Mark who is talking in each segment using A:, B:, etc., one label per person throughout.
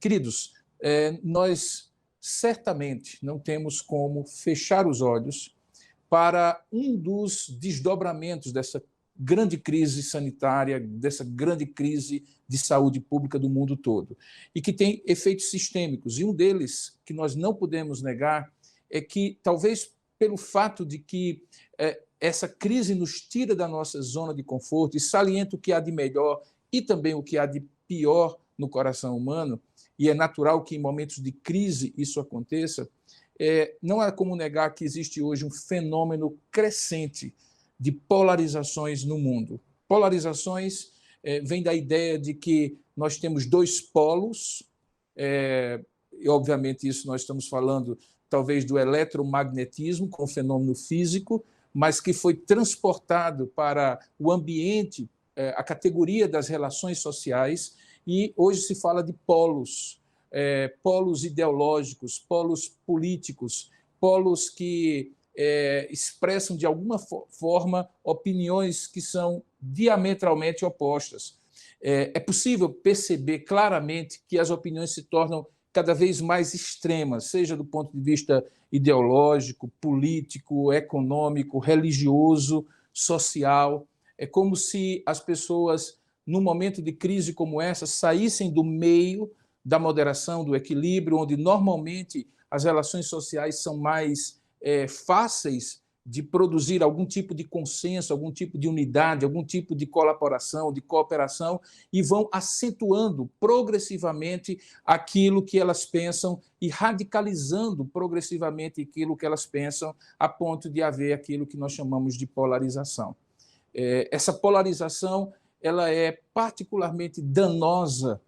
A: Queridos, nós certamente não temos como fechar os olhos para um dos desdobramentos dessa grande crise sanitária, dessa grande crise de saúde pública do mundo todo, e que tem efeitos sistêmicos. E um deles, que nós não podemos negar, é que, talvez pelo fato de que essa crise nos tira da nossa zona de conforto e salienta o que há de melhor e também o que há de pior no coração humano, e é natural que em momentos de crise isso aconteça, não há como negar que existe hoje um fenômeno crescente de polarizações no mundo. Polarizações vem da ideia de que nós temos dois polos, e obviamente isso nós estamos falando talvez do eletromagnetismo, com um fenômeno físico, mas que foi transportado para o ambiente, a categoria das relações sociais, e hoje se fala de polos, polos ideológicos, polos políticos, polos que expressam de alguma forma opiniões que são diametralmente opostas. É possível perceber claramente que as opiniões se tornam cada vez mais extremas, seja do ponto de vista ideológico, político, econômico, religioso, social. É como se as pessoas, num momento de crise como essa, saíssem do meio da moderação, do equilíbrio, onde normalmente as relações sociais são mais fáceis de produzir algum tipo de consenso, algum tipo de unidade, algum tipo de colaboração, de cooperação, e vão acentuando progressivamente aquilo que elas pensam e radicalizando progressivamente aquilo que elas pensam, a ponto de haver aquilo que nós chamamos de polarização. Essa polarização ela é particularmente danosa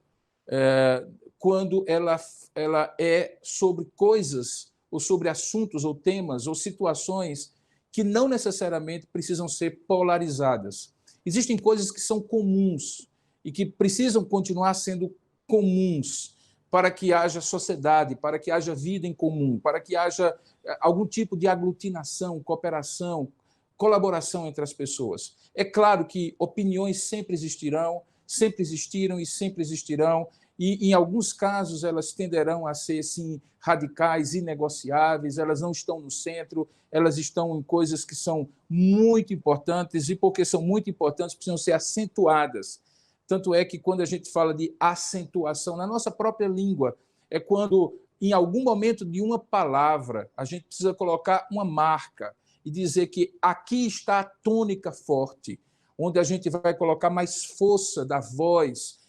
A: quando ela é sobre coisas, ou sobre assuntos, ou temas, ou situações que não necessariamente precisam ser polarizadas. Existem coisas que são comuns e que precisam continuar sendo comuns para que haja sociedade, para que haja vida em comum, para que haja algum tipo de aglutinação, cooperação, colaboração entre as pessoas. É claro que opiniões sempre existirão, sempre existiram e sempre existirão, e, em alguns casos, elas tenderão a ser, sim, radicais, inegociáveis, elas não estão no centro, elas estão em coisas que são muito importantes, e porque são muito importantes, precisam ser acentuadas. Tanto é que, quando a gente fala de acentuação, na nossa própria língua, é quando, em algum momento de uma palavra, a gente precisa colocar uma marca e dizer que aqui está a tônica forte, onde a gente vai colocar mais força da voz,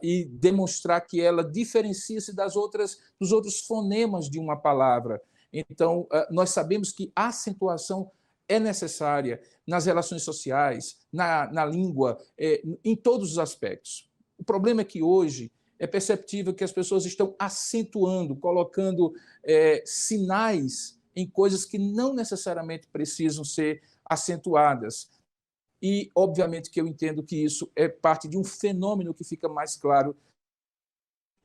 A: e demonstrar que ela diferencia-se dos outros fonemas de uma palavra. Então, nós sabemos que a acentuação é necessária nas relações sociais, na língua, em todos os aspectos. O problema é que hoje é perceptível que as pessoas estão acentuando, colocando sinais em coisas que não necessariamente precisam ser acentuadas. E, obviamente, que eu entendo que isso é parte de um fenômeno que fica mais claro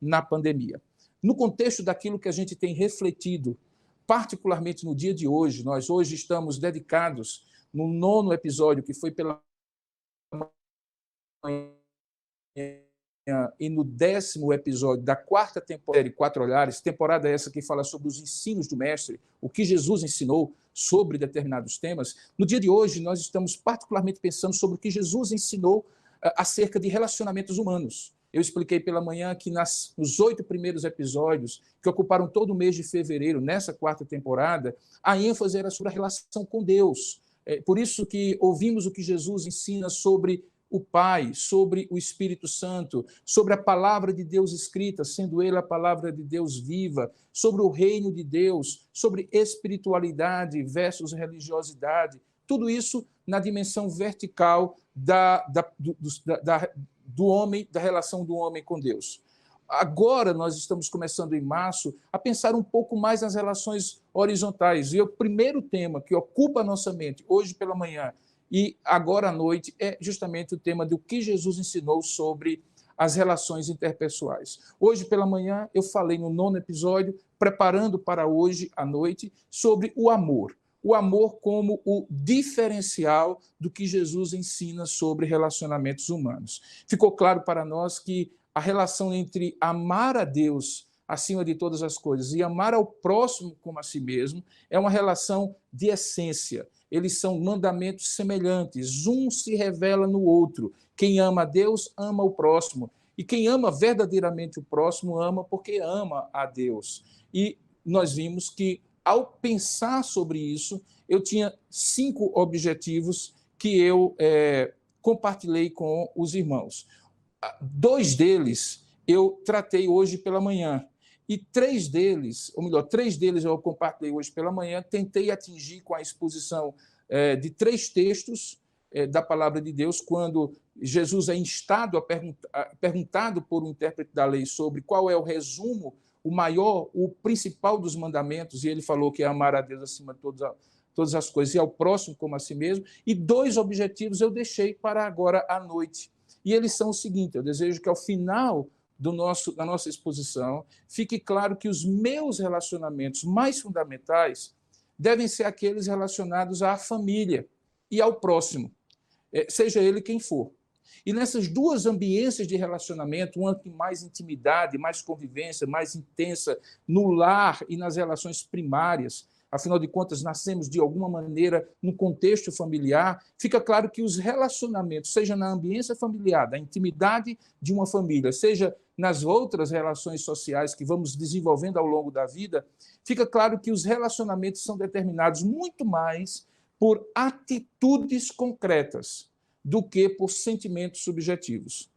A: na pandemia. No contexto daquilo que a gente tem refletido, particularmente no dia de hoje, nós hoje estamos dedicados no 9º episódio, que foi pela manhã, e no 10º episódio da 4ª temporada de Quatro Olhares, temporada essa que fala sobre os ensinos do Mestre, o que Jesus ensinou sobre determinados temas. No dia de hoje, nós estamos particularmente pensando sobre o que Jesus ensinou acerca de relacionamentos humanos. Eu expliquei pela manhã que nos 8 primeiros episódios, que ocuparam todo o mês de fevereiro, nessa 4ª temporada, a ênfase era sobre a relação com Deus. Por isso que ouvimos o que Jesus ensina sobre o Pai, sobre o Espírito Santo, sobre a palavra de Deus escrita, sendo ele a palavra de Deus viva, sobre o reino de Deus, sobre espiritualidade versus religiosidade, tudo isso na dimensão vertical do homem, da relação do homem com Deus. Agora nós estamos começando em março a pensar um pouco mais nas relações horizontais, e o primeiro tema que ocupa a nossa mente hoje pela manhã e agora à noite é justamente o tema do que Jesus ensinou sobre as relações interpessoais. Hoje pela manhã eu falei no 9º episódio, preparando para hoje à noite, sobre o amor. O amor como o diferencial do que Jesus ensina sobre relacionamentos humanos. Ficou claro para nós que a relação entre amar a Deus acima de todas as coisas e amar ao próximo como a si mesmo é uma relação de essência. Eles são mandamentos semelhantes, um se revela no outro. Quem ama a Deus, ama o próximo. E quem ama verdadeiramente o próximo, ama porque ama a Deus. E nós vimos que, ao pensar sobre isso, eu tinha 5 objetivos que eu compartilhei com os irmãos. 2 deles eu tratei hoje pela manhã. E 3 deles, ou melhor, 3 deles eu compartilhei hoje pela manhã, tentei atingir com a exposição de 3 textos da palavra de Deus, quando Jesus é instado perguntado por um intérprete da lei sobre qual é o resumo, o maior, o principal dos mandamentos, e ele falou que é amar a Deus acima de todas as coisas e ao próximo como a si mesmo, e 2 objetivos eu deixei para agora à noite. E eles são o seguinte: eu desejo que ao final da nossa exposição fique claro que os meus relacionamentos mais fundamentais devem ser aqueles relacionados à família e ao próximo, seja ele quem for. E nessas 2 ambiências de relacionamento, uma com mais intimidade, mais convivência, mais intensa no lar e nas relações primárias, afinal de contas, nascemos de alguma maneira no contexto familiar, fica claro que os relacionamentos, seja na ambiência familiar, da intimidade de uma família, seja nas outras relações sociais que vamos desenvolvendo ao longo da vida, fica claro que os relacionamentos são determinados muito mais por atitudes concretas do que por sentimentos subjetivos.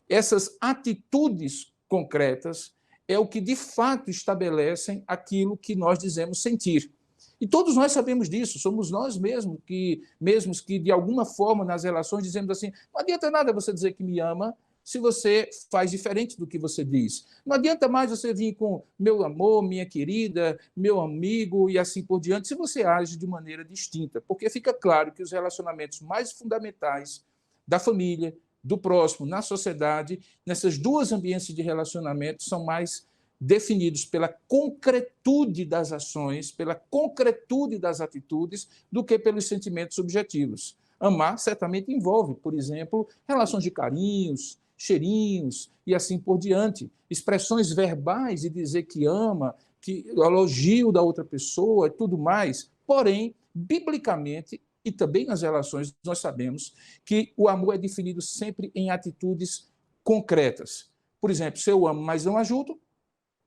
A: Essas atitudes concretas é o que, de fato, estabelecem aquilo que nós dizemos sentir. E todos nós sabemos disso, somos nós mesmos que, de alguma forma, nas relações, dizemos assim: não adianta nada você dizer que me ama se você faz diferente do que você diz. Não adianta mais você vir com meu amor, minha querida, meu amigo e assim por diante, se você age de maneira distinta, porque fica claro que os relacionamentos mais fundamentais da família, do próximo, na sociedade, nessas 2 ambiências de relacionamento, são mais definidos pela concretude das ações, pela concretude das atitudes, do que pelos sentimentos subjetivos. Amar certamente envolve, por exemplo, relações de carinhos, cheirinhos e assim por diante, expressões verbais de dizer que ama, que elogio da outra pessoa e tudo mais. Porém, biblicamente e também nas relações, nós sabemos que o amor é definido sempre em atitudes concretas. Por exemplo, se eu amo, mas não ajudo,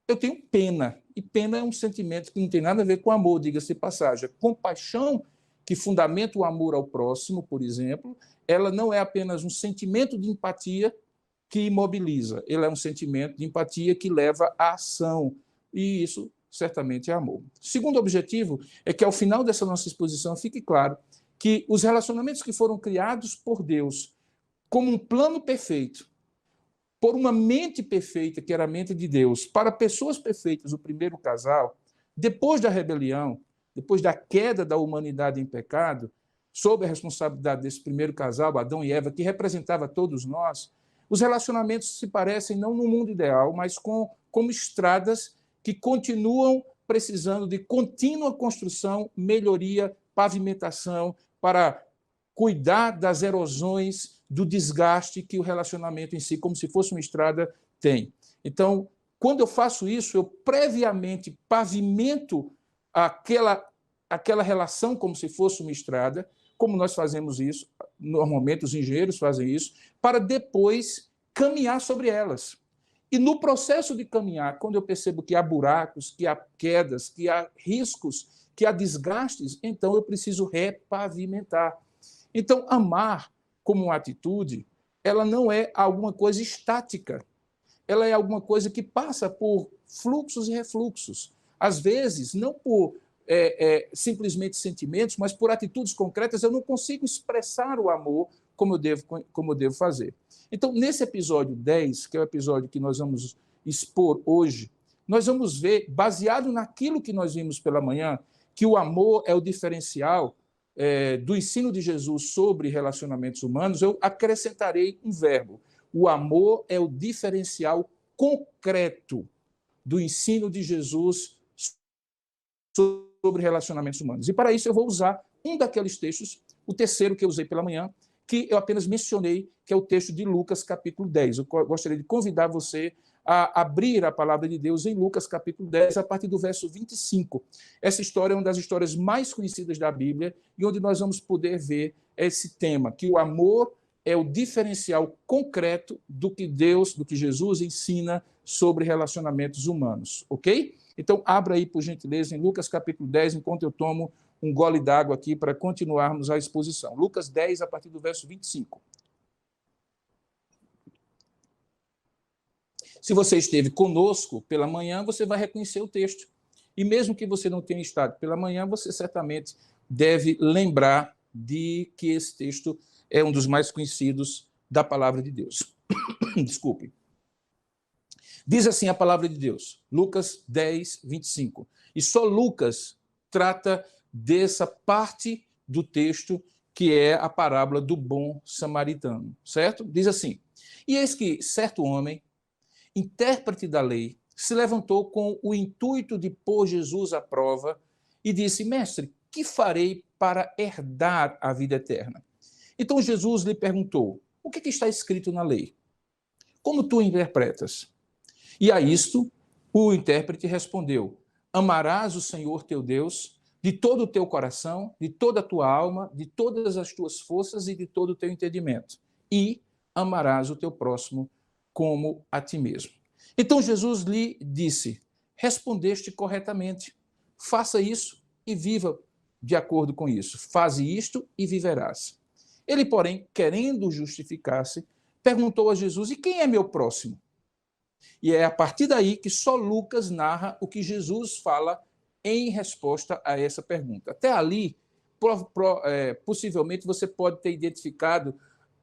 A: eu tenho pena. E pena é um sentimento que não tem nada a ver com amor, diga-se de passagem. A compaixão que fundamenta o amor ao próximo, por exemplo, ela não é apenas um sentimento de empatia que imobiliza, ele é um sentimento de empatia que leva à ação, e isso certamente é amor. O segundo objetivo é que, ao final dessa nossa exposição, fique claro que os relacionamentos que foram criados por Deus como um plano perfeito, por uma mente perfeita, que era a mente de Deus, para pessoas perfeitas, o primeiro casal, depois da rebelião, depois da queda da humanidade em pecado, sob a responsabilidade desse primeiro casal, Adão e Eva, que representava todos nós, os relacionamentos se parecem não no mundo ideal, mas como estradas que continuam precisando de contínua construção, melhoria, pavimentação, para cuidar das erosões, do desgaste que o relacionamento em si, como se fosse uma estrada, tem. Então, quando eu faço isso, eu previamente pavimento aquela relação como se fosse uma estrada, como nós fazemos isso, normalmente os engenheiros fazem isso, para depois caminhar sobre elas. E no processo de caminhar, quando eu percebo que há buracos, que há quedas, que há riscos, que há desgastes, então eu preciso repavimentar. Então, amar como uma atitude, ela não é alguma coisa estática, ela é alguma coisa que passa por fluxos e refluxos. Às vezes, não por simplesmente sentimentos, mas por atitudes concretas, eu não consigo expressar o amor como eu devo fazer. Então, nesse episódio 10, que é o episódio que nós vamos expor hoje, nós vamos ver, baseado naquilo que nós vimos pela manhã, que o amor é o diferencial do ensino de Jesus sobre relacionamentos humanos. Eu acrescentarei um verbo. O amor é o diferencial concreto do ensino de Jesus sobre relacionamentos humanos. E para isso eu vou usar um daqueles textos, o terceiro que eu usei pela manhã, que eu apenas mencionei, que é o texto de Lucas, capítulo 10. Eu gostaria de convidar você a abrir a palavra de Deus em Lucas, capítulo 10, a partir do verso 25. Essa história é uma das histórias mais conhecidas da Bíblia e onde nós vamos poder ver esse tema, que o amor é o diferencial concreto do que Deus, do que Jesus ensina sobre relacionamentos humanos, ok? Então, abra aí, por gentileza, em Lucas capítulo 10, enquanto eu tomo um gole d'água aqui para continuarmos a exposição. Lucas 10, a partir do verso 25. Se você esteve conosco pela manhã, você vai reconhecer o texto. E mesmo que você não tenha estado pela manhã, você certamente deve lembrar de que esse texto é um dos mais conhecidos da palavra de Deus. Desculpe. Diz assim a palavra de Deus, Lucas 10, 25. E só Lucas trata dessa parte do texto que é a parábola do bom samaritano, certo? Diz assim, e eis que certo homem, intérprete da lei, se levantou com o intuito de pôr Jesus à prova e disse, mestre, que farei para herdar a vida eterna? Então Jesus lhe perguntou, o que está escrito na lei? Como tu interpretas? E a isto o intérprete respondeu, amarás o Senhor teu Deus de todo o teu coração, de toda a tua alma, de todas as tuas forças e de todo o teu entendimento. E amarás o teu próximo como a ti mesmo. Então Jesus lhe disse, respondeste corretamente, faça isso e viva de acordo com isso. Faze isto e viverás. Ele, porém, querendo justificar-se, perguntou a Jesus, e quem é meu próximo? E é a partir daí que só Lucas narra o que Jesus fala em resposta a essa pergunta. Até ali, possivelmente você pode ter identificado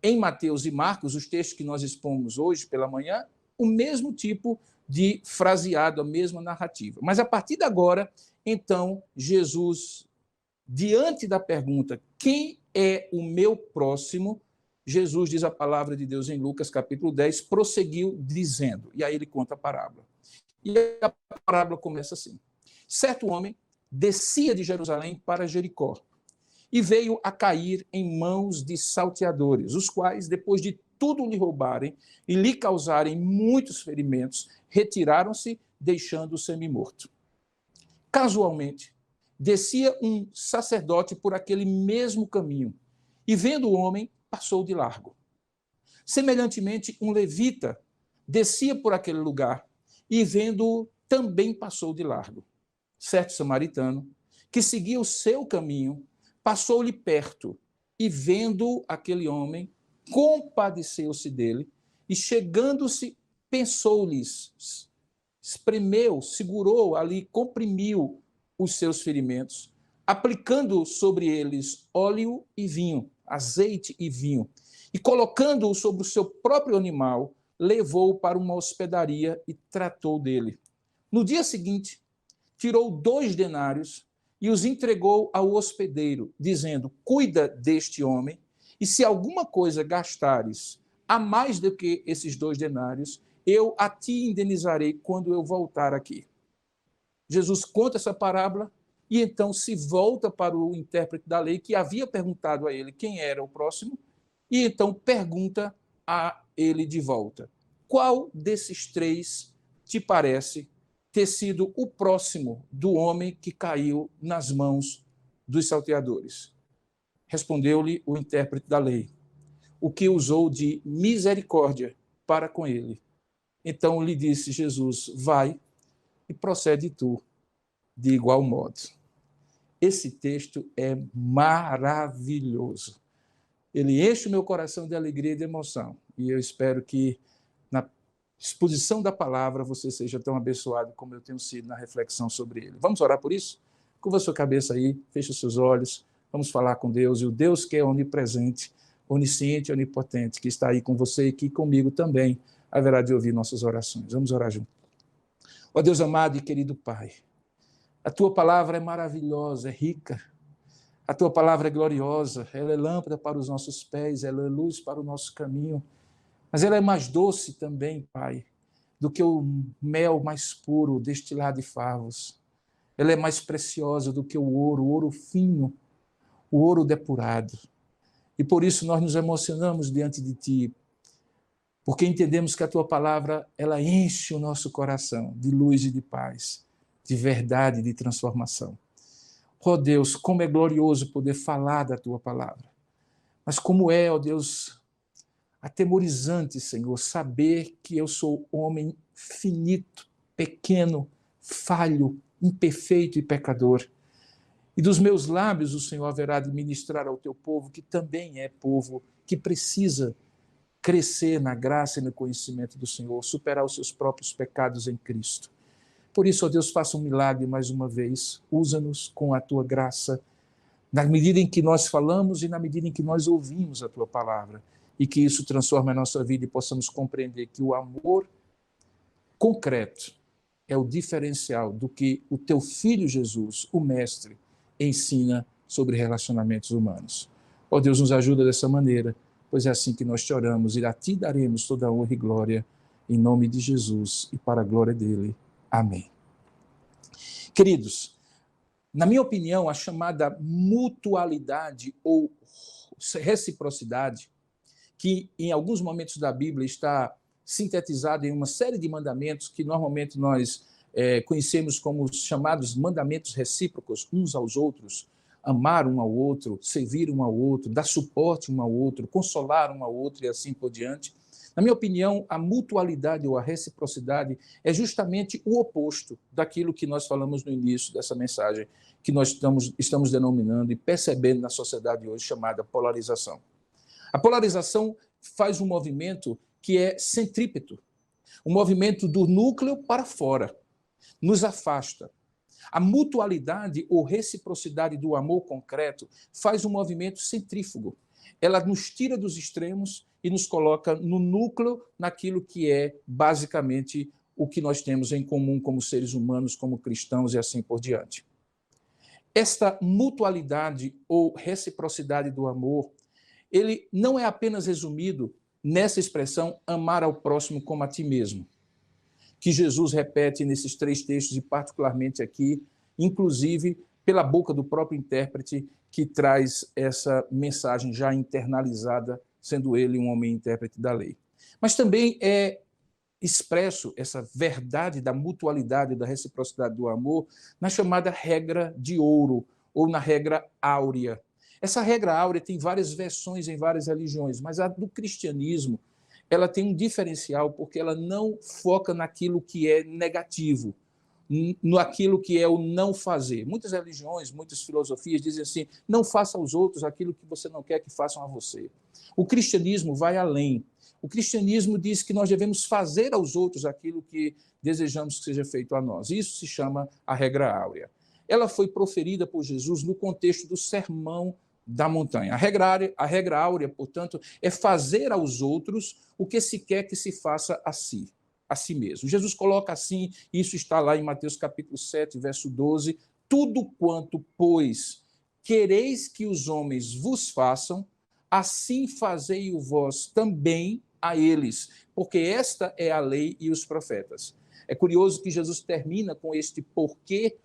A: em Mateus e Marcos, os textos que nós expomos hoje pela manhã, o mesmo tipo de fraseado, a mesma narrativa. Mas a partir de agora, então, Jesus, diante da pergunta, quem é o meu próximo? Jesus, diz a palavra de Deus em Lucas, capítulo 10, prosseguiu dizendo, e aí ele conta a parábola. E a parábola começa assim. Certo homem descia de Jerusalém para Jericó e veio a cair em mãos de salteadores, os quais, depois de tudo lhe roubarem e lhe causarem muitos ferimentos, retiraram-se, deixando-o semi-morto. Casualmente, descia um sacerdote por aquele mesmo caminho e, vendo o homem, passou de largo. Semelhantemente, um levita descia por aquele lugar e, vendo-o, também passou de largo. Certo samaritano, que seguia o seu caminho, passou-lhe perto e, vendo aquele homem, compadeceu-se dele e, chegando-se, pensou-lhes, espremeu, segurou ali, comprimiu os seus ferimentos, aplicando sobre eles óleo e vinho, azeite e vinho, e colocando-o sobre o seu próprio animal, levou-o para uma hospedaria e tratou dele. No dia seguinte, tirou 2 denários e os entregou ao hospedeiro, dizendo, cuida deste homem, e se alguma coisa gastares a mais do que esses 2 denários, eu a ti indenizarei quando eu voltar aqui. Jesus conta essa parábola e então se volta para o intérprete da lei que havia perguntado a ele quem era o próximo e então pergunta a ele de volta, qual desses 3 te parece ter sido o próximo do homem que caiu nas mãos dos salteadores? Respondeu-lhe o intérprete da lei, o que usou de misericórdia para com ele. Então lhe disse Jesus, vai e procede tu de igual modo. Esse texto é maravilhoso. Ele enche o meu coração de alegria e de emoção. E eu espero que na exposição da palavra você seja tão abençoado como eu tenho sido na reflexão sobre ele. Vamos orar por isso? Curva a sua cabeça aí, feche os seus olhos, vamos falar com Deus. E o Deus que é onipresente, onisciente e onipotente, que está aí com você e aqui comigo também, haverá de ouvir nossas orações. Vamos orar juntos. Ó Deus amado e querido Pai, a tua palavra é maravilhosa, é rica. A tua palavra é gloriosa, ela é lâmpada para os nossos pés, ela é luz para o nosso caminho. Mas ela é mais doce também, Pai, do que o mel mais puro destilado de favos. Ela é mais preciosa do que o ouro fino, o ouro depurado. E por isso nós nos emocionamos diante de Ti, porque entendemos que a Tua palavra, ela enche o nosso coração de luz e de paz, de verdade e de transformação. Ó Deus, como é glorioso poder falar da Tua palavra. Mas como é, ó Deus, atemorizante, Senhor, saber que eu sou homem finito, pequeno, falho, imperfeito e pecador. E dos meus lábios o Senhor haverá de ministrar ao teu povo, que também é povo, que precisa crescer na graça e no conhecimento do Senhor, superar os seus próprios pecados em Cristo. Por isso, ó Deus, faça um milagre mais uma vez. Usa-nos com a tua graça, na medida em que nós falamos e na medida em que nós ouvimos a tua palavra, e que isso transforme a nossa vida e possamos compreender que o amor concreto é o diferencial do que o teu Filho Jesus, o Mestre, ensina sobre relacionamentos humanos. Ó Deus, nos ajuda dessa maneira, pois é assim que nós te oramos e a ti daremos toda a honra e glória, em nome de Jesus e para a glória dele. Amém. Queridos, na minha opinião, a chamada mutualidade ou reciprocidade, que em alguns momentos da Bíblia está sintetizada em uma série de mandamentos que normalmente nós conhecemos como os chamados mandamentos recíprocos uns aos outros, amar um ao outro, servir um ao outro, dar suporte um ao outro, consolar um ao outro e assim por diante. Na minha opinião, a mutualidade ou a reciprocidade é justamente o oposto daquilo que nós falamos no início dessa mensagem, que nós estamos denominando e percebendo na sociedade hoje, chamada polarização. A polarização faz um movimento que é centrípeto, um movimento do núcleo para fora, nos afasta. A mutualidade ou reciprocidade do amor concreto faz um movimento centrífugo. Ela nos tira dos extremos e nos coloca no núcleo, naquilo que é basicamente o que nós temos em comum como seres humanos, como cristãos e assim por diante. Esta mutualidade ou reciprocidade do amor, ele não é apenas resumido nessa expressão amar ao próximo como a ti mesmo, que Jesus repete nesses 3 textos e particularmente aqui, inclusive pela boca do próprio intérprete que traz essa mensagem já internalizada, sendo ele um homem intérprete da lei. Mas também é expresso essa verdade da mutualidade, da reciprocidade do amor, na chamada regra de ouro, ou na regra áurea. Essa regra áurea tem várias versões em várias religiões, mas a do cristianismo, ela tem um diferencial porque ela não foca naquilo que é negativo, naquilo que é o não fazer. Muitas religiões, muitas filosofias dizem assim, não faça aos outros aquilo que você não quer que façam a você. O cristianismo vai além. O cristianismo diz que nós devemos fazer aos outros aquilo que desejamos que seja feito a nós. Isso se chama a regra áurea. Ela foi proferida por Jesus no contexto do Sermão da Montanha. A regra áurea, portanto, é fazer aos outros o que se quer que se faça a si mesmo. Jesus coloca assim, isso está lá em Mateus capítulo 7, verso 12, tudo quanto, pois, quereis que os homens vos façam, assim fazei-o vós também a eles, porque esta é a lei e os profetas. É curioso que Jesus termina com este porquê,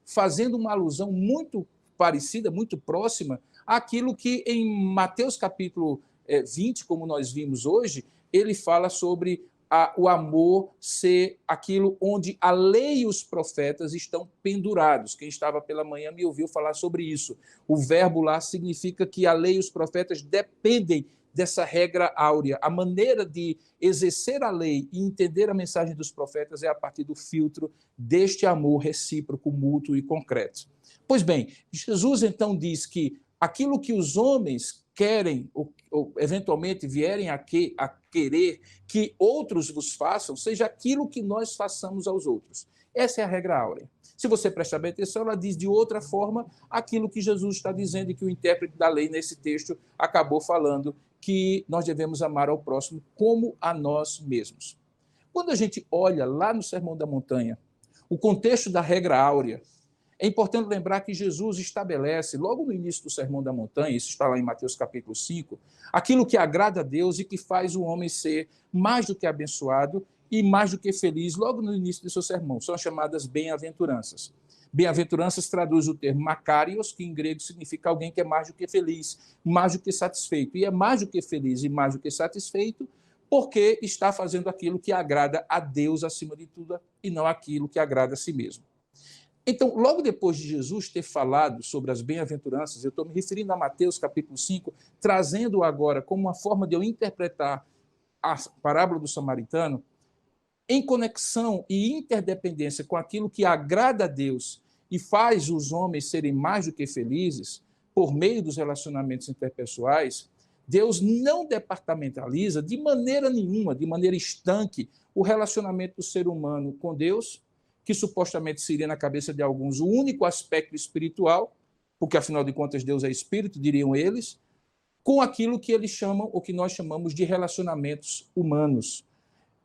A: fazendo uma alusão muito parecida, muito próxima, àquilo que em Mateus capítulo 20, como nós vimos hoje, ele fala sobre o amor ser aquilo onde a lei e os profetas estão pendurados. Quem estava pela manhã me ouviu falar sobre isso. O verbo lá significa que a lei e os profetas dependem dessa regra áurea. A maneira de exercer a lei e entender a mensagem dos profetas é a partir do filtro deste amor recíproco, mútuo e concreto. Pois bem, Jesus então diz que aquilo que os homens querem ou eventualmente vierem a querer que outros vos façam, seja aquilo que nós façamos aos outros. Essa é a regra áurea. Se você prestar bem atenção, ela diz de outra forma aquilo que Jesus está dizendo e que o intérprete da lei nesse texto acabou falando, que nós devemos amar ao próximo como a nós mesmos. Quando a gente olha lá no Sermão da Montanha, o contexto da regra áurea, é importante lembrar que Jesus estabelece, logo no início do Sermão da Montanha, isso está lá em Mateus capítulo 5, aquilo que agrada a Deus e que faz o homem ser mais do que abençoado e mais do que feliz, logo no início do seu sermão. São as chamadas bem-aventuranças. Bem-aventuranças traduz o termo makarios, que em grego significa alguém que é mais do que feliz, mais do que satisfeito. E é mais do que feliz e mais do que satisfeito porque está fazendo aquilo que agrada a Deus acima de tudo e não aquilo que agrada a si mesmo. Então, logo depois de Jesus ter falado sobre as bem-aventuranças, eu estou me referindo a Mateus capítulo 5, trazendo agora como uma forma de eu interpretar a parábola do samaritano, em conexão e interdependência com aquilo que agrada a Deus e faz os homens serem mais do que felizes, por meio dos relacionamentos interpessoais, Deus não departamentaliza de maneira nenhuma, de maneira estanque, o relacionamento do ser humano com Deus, que supostamente seria na cabeça de alguns o único aspecto espiritual, porque afinal de contas Deus é espírito, diriam eles, com aquilo que eles chamam, ou que nós chamamos de relacionamentos humanos,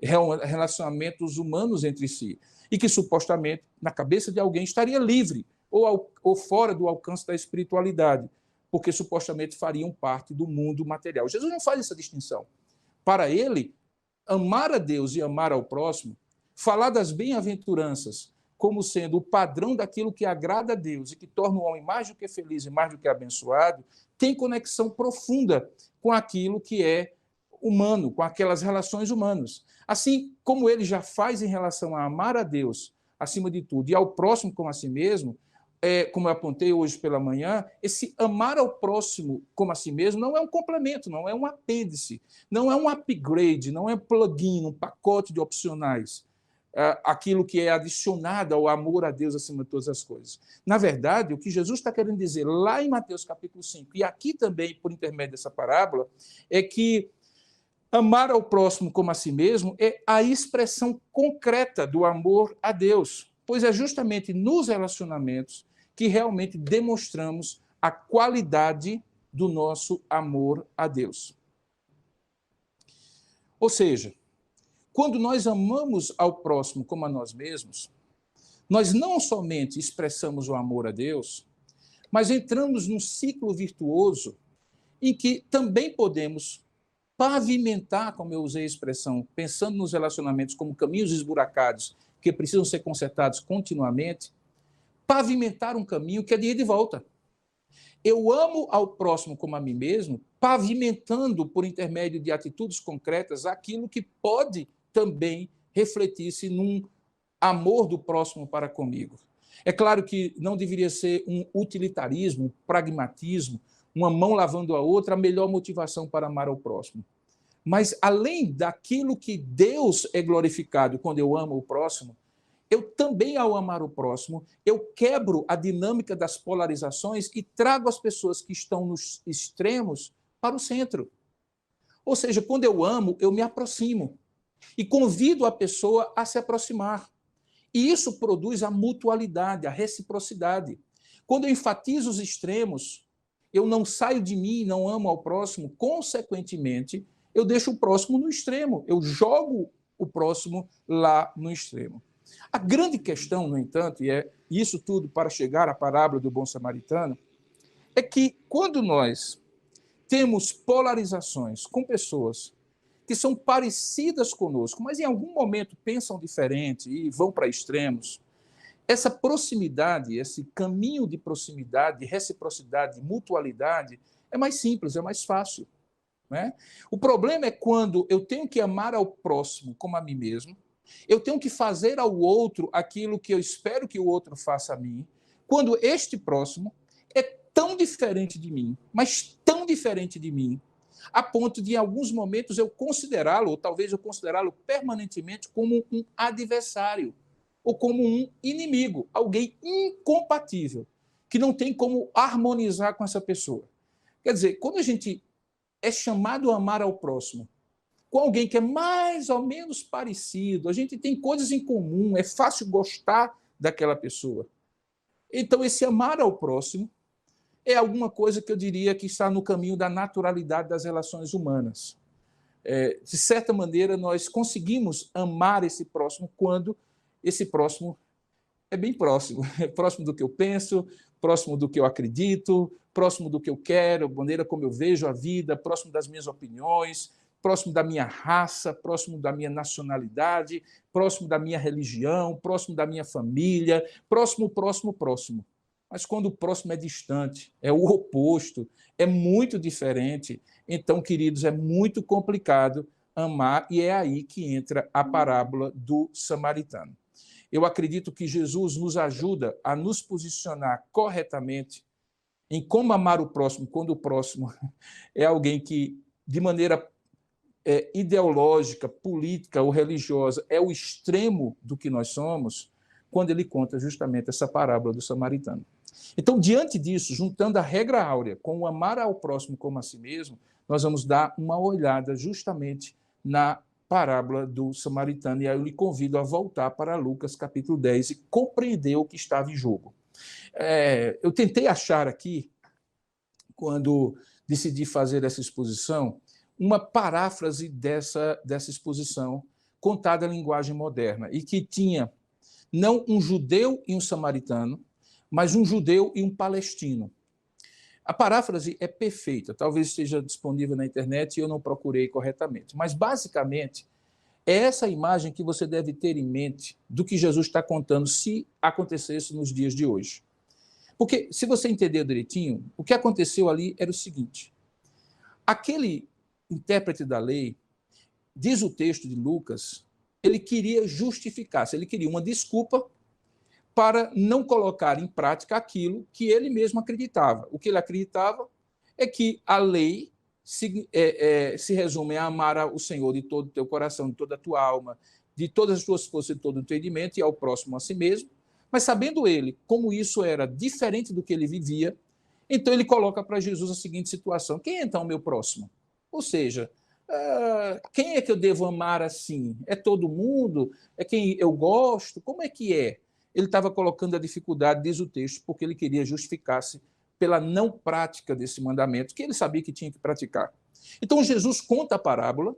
A: relacionamentos humanos entre si, e que supostamente na cabeça de alguém estaria livre ou fora do alcance da espiritualidade, porque supostamente fariam parte do mundo material. Jesus não faz essa distinção. Para ele, amar a Deus e amar ao próximo, falar das bem-aventuranças como sendo o padrão daquilo que agrada a Deus e que torna o homem mais do que feliz e mais do que abençoado, tem conexão profunda com aquilo que é humano, com aquelas relações humanas. Assim como ele já faz em relação a amar a Deus, acima de tudo, e ao próximo como a si mesmo, como eu apontei hoje pela manhã, esse amar ao próximo como a si mesmo não é um complemento, não é um apêndice, não é um upgrade, não é um plugin, um pacote de opcionais, aquilo que é adicionado ao amor a Deus acima de todas as coisas. Na verdade, o que Jesus está querendo dizer lá em Mateus capítulo 5, e aqui também por intermédio dessa parábola, é que amar ao próximo como a si mesmo é a expressão concreta do amor a Deus, pois é justamente nos relacionamentos que realmente demonstramos a qualidade do nosso amor a Deus. Ou seja, quando nós amamos ao próximo como a nós mesmos, nós não somente expressamos o amor a Deus, mas entramos num ciclo virtuoso em que também podemos pavimentar, como eu usei a expressão, pensando nos relacionamentos como caminhos esburacados que precisam ser consertados continuamente, pavimentar um caminho que é de ida e volta. Eu amo ao próximo como a mim mesmo, pavimentando por intermédio de atitudes concretas aquilo que pode também refletir-se num amor do próximo para comigo. É claro que não deveria ser um utilitarismo, um pragmatismo, uma mão lavando a outra, a melhor motivação para amar ao próximo. Mas, além daquilo que Deus é glorificado quando eu amo o próximo, eu também, ao amar o próximo, eu quebro a dinâmica das polarizações e trago as pessoas que estão nos extremos para o centro. Ou seja, quando eu amo, eu me aproximo e convido a pessoa a se aproximar. E isso produz a mutualidade, a reciprocidade. Quando eu enfatizo os extremos, eu não saio de mim e não amo ao próximo, consequentemente, eu deixo o próximo no extremo, eu jogo o próximo lá no extremo. A grande questão, no entanto, e é isso tudo para chegar à parábola do bom samaritano, é que quando nós temos polarizações com pessoas que são parecidas conosco, mas em algum momento pensam diferente e vão para extremos, essa proximidade, esse caminho de proximidade, reciprocidade, mutualidade, é mais simples, é mais fácil. Né? O problema é quando eu tenho que amar ao próximo como a mim mesmo, eu tenho que fazer ao outro aquilo que eu espero que o outro faça a mim, quando este próximo é tão diferente de mim, mas tão diferente de mim, a ponto de, em alguns momentos, eu considerá-lo, ou talvez eu considerá-lo permanentemente como um adversário, ou como um inimigo, alguém incompatível, que não tem como harmonizar com essa pessoa. Quer dizer, quando a gente é chamado a amar ao próximo, com alguém que é mais ou menos parecido, a gente tem coisas em comum, é fácil gostar daquela pessoa. Então, esse amar ao próximo é alguma coisa que eu diria que está no caminho da naturalidade das relações humanas. De certa maneira, nós conseguimos amar esse próximo quando esse próximo é bem próximo. É próximo do que eu penso, próximo do que eu acredito, próximo do que eu quero, a maneira como eu vejo a vida, próximo das minhas opiniões, próximo da minha raça, próximo da minha nacionalidade, próximo da minha religião, próximo da minha família, próximo, próximo, próximo. Mas quando o próximo é distante, é o oposto, é muito diferente, então, queridos, é muito complicado amar, e é aí que entra a parábola do samaritano. Eu acredito que Jesus nos ajuda a nos posicionar corretamente em como amar o próximo, quando o próximo é alguém que, de maneira ideológica, política ou religiosa, é o extremo do que nós somos, quando ele conta justamente essa parábola do samaritano. Então, diante disso, juntando a regra áurea com o amar ao próximo como a si mesmo, nós vamos dar uma olhada justamente na parábola do samaritano. E aí eu lhe convido a voltar para Lucas capítulo 10 e compreender o que estava em jogo. Eu tentei achar aqui, quando decidi fazer essa exposição, uma paráfrase dessa exposição, contada em linguagem moderna, e que tinha não um judeu e um samaritano, mas um judeu e um palestino. A paráfrase é perfeita, talvez esteja disponível na internet e eu não procurei corretamente, mas basicamente é essa imagem que você deve ter em mente do que Jesus está contando se acontecesse nos dias de hoje. Porque, se você entender direitinho, o que aconteceu ali era o seguinte: aquele intérprete da lei, diz o texto de Lucas, ele queria justificar-se, ele queria uma desculpa para não colocar em prática aquilo que ele mesmo acreditava. O que ele acreditava é que a lei se resume a amar o Senhor de todo o teu coração, de toda a tua alma, de todas as tuas forças, de todo o teu entendimento, e ao próximo a si mesmo. Mas sabendo ele como isso era diferente do que ele vivia, então ele coloca para Jesus a seguinte situação: quem é então o meu próximo? Ou seja, quem é que eu devo amar assim? É todo mundo? É quem eu gosto? Como é que é? Ele estava colocando a dificuldade, diz o texto, porque ele queria justificar-se pela não prática desse mandamento, que ele sabia que tinha que praticar. Então Jesus conta a parábola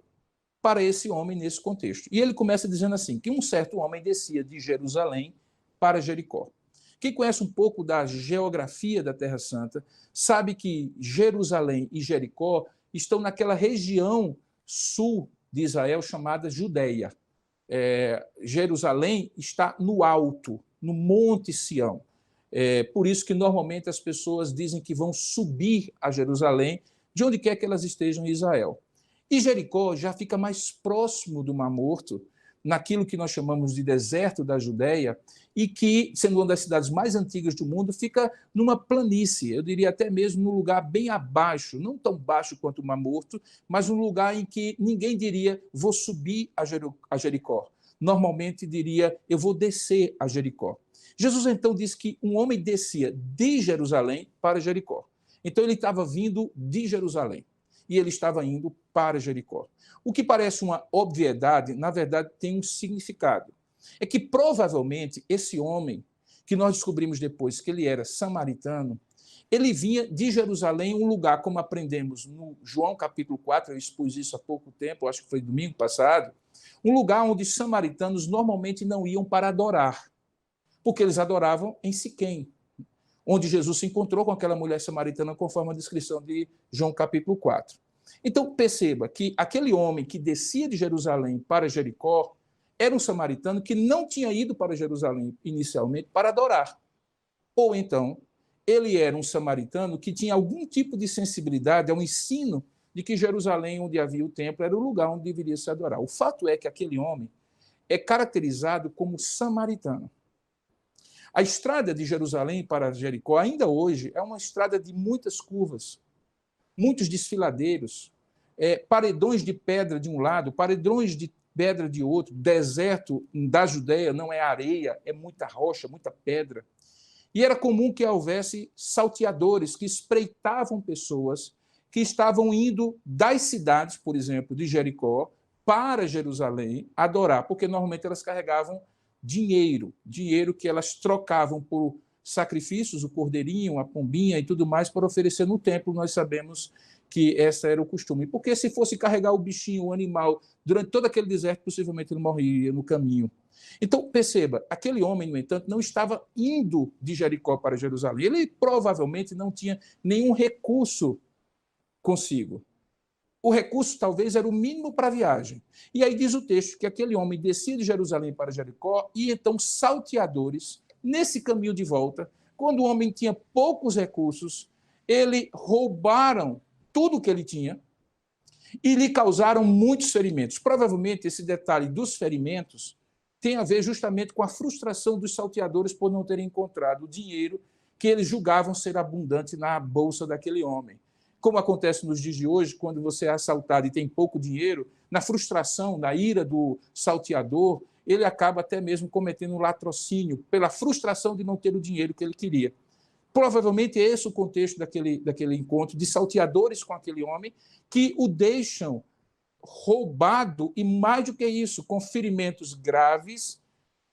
A: para esse homem nesse contexto. E ele começa dizendo assim, que um certo homem descia de Jerusalém para Jericó. Quem conhece um pouco da geografia da Terra Santa sabe que Jerusalém e Jericó estão naquela região sul de Israel chamada Judeia. Jerusalém está no alto, no Monte Sião. Por isso que normalmente as pessoas dizem que vão subir a Jerusalém, de onde quer que elas estejam em Israel. E Jericó já fica mais próximo do Mar Morto, naquilo que nós chamamos de deserto da Judéia, e que, sendo uma das cidades mais antigas do mundo, fica numa planície, eu diria até mesmo num lugar bem abaixo, não tão baixo quanto o Mar Morto, mas um lugar em que ninguém diria, vou subir a Jericó. Normalmente diria, eu vou descer a Jericó. Jesus então disse que um homem descia de Jerusalém para Jericó. Então ele estava vindo de Jerusalém e ele estava indo para Jericó. O que parece uma obviedade, na verdade, tem um significado. É que provavelmente esse homem, que nós descobrimos depois que ele era samaritano, ele vinha de Jerusalém, um lugar, como aprendemos no João capítulo 4, eu expus isso há pouco tempo, acho que foi domingo passado, um lugar onde os samaritanos normalmente não iam para adorar, porque eles adoravam em Siquém, onde Jesus se encontrou com aquela mulher samaritana, conforme a descrição de João capítulo 4. Então, perceba que aquele homem que descia de Jerusalém para Jericó era um samaritano que não tinha ido para Jerusalém inicialmente para adorar. Ou então, ele era um samaritano que tinha algum tipo de sensibilidade ao ensino de que Jerusalém, onde havia o templo, era o lugar onde deveria se adorar. O fato é que aquele homem é caracterizado como samaritano. A estrada de Jerusalém para Jericó, ainda hoje, é uma estrada de muitas curvas, muitos desfiladeiros, paredões de pedra de um lado, paredões de pedra de outro. Deserto da Judéia não é areia, é muita rocha, muita pedra. E era comum que houvesse salteadores que espreitavam pessoas que estavam indo das cidades, por exemplo, de Jericó, para Jerusalém adorar, porque normalmente elas carregavam dinheiro que elas trocavam por sacrifícios, o cordeirinho, a pombinha e tudo mais, para oferecer no templo. Nós sabemos que esse era o costume. Porque se fosse carregar o bichinho, o animal, durante todo aquele deserto, possivelmente ele morreria no caminho. Então, perceba, aquele homem, no entanto, não estava indo de Jericó para Jerusalém. Ele provavelmente não tinha nenhum recurso consigo. o recurso talvez era o mínimo para a viagem. E aí diz o texto que aquele homem descia de Jerusalém para Jericó e então salteadores, nesse caminho de volta, quando o homem tinha poucos recursos, eles roubaram tudo o que ele tinha e lhe causaram muitos ferimentos. Provavelmente esse detalhe dos ferimentos tem a ver justamente com a frustração dos salteadores por não terem encontrado o dinheiro que eles julgavam ser abundante na bolsa daquele homem. Como acontece nos dias de hoje, quando você é assaltado e tem pouco dinheiro, na frustração, na ira do salteador, ele acaba até mesmo cometendo um latrocínio pela frustração de não ter o dinheiro que ele queria. Provavelmente é esse o contexto daquele encontro de salteadores com aquele homem que o deixam roubado e, mais do que isso, com ferimentos graves,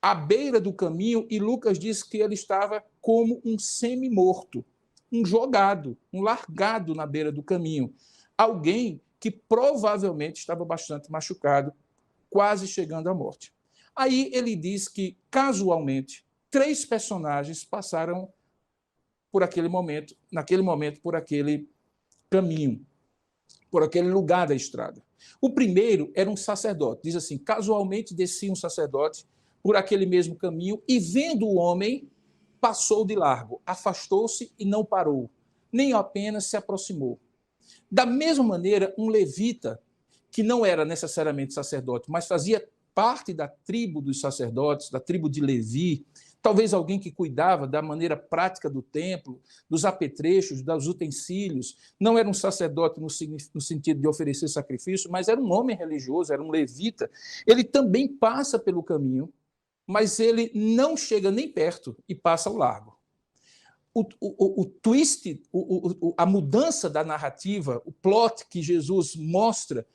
A: à beira do caminho, e Lucas diz que ele estava como um semi-morto, um jogado, um largado na beira do caminho. Alguém que provavelmente estava bastante machucado, quase chegando à morte. Aí ele diz que, casualmente, 3 personagens passaram por aquele momento, naquele momento, por aquele caminho, por aquele lugar da estrada. O primeiro era um sacerdote. Diz assim, casualmente descia um sacerdote por aquele mesmo caminho e, vendo o homem, passou de largo, afastou-se e não parou, nem apenas se aproximou. Da mesma maneira, um levita, que não era necessariamente sacerdote, mas fazia parte da tribo dos sacerdotes, da tribo de Levi, talvez alguém que cuidava da maneira prática do templo, dos apetrechos, dos utensílios, não era um sacerdote no sentido de oferecer sacrifício, mas era um homem religioso, era um levita. Ele também passa pelo caminho, mas ele não chega nem perto e passa ao largo. O twist, a mudança da narrativa, o plot que Jesus mostra,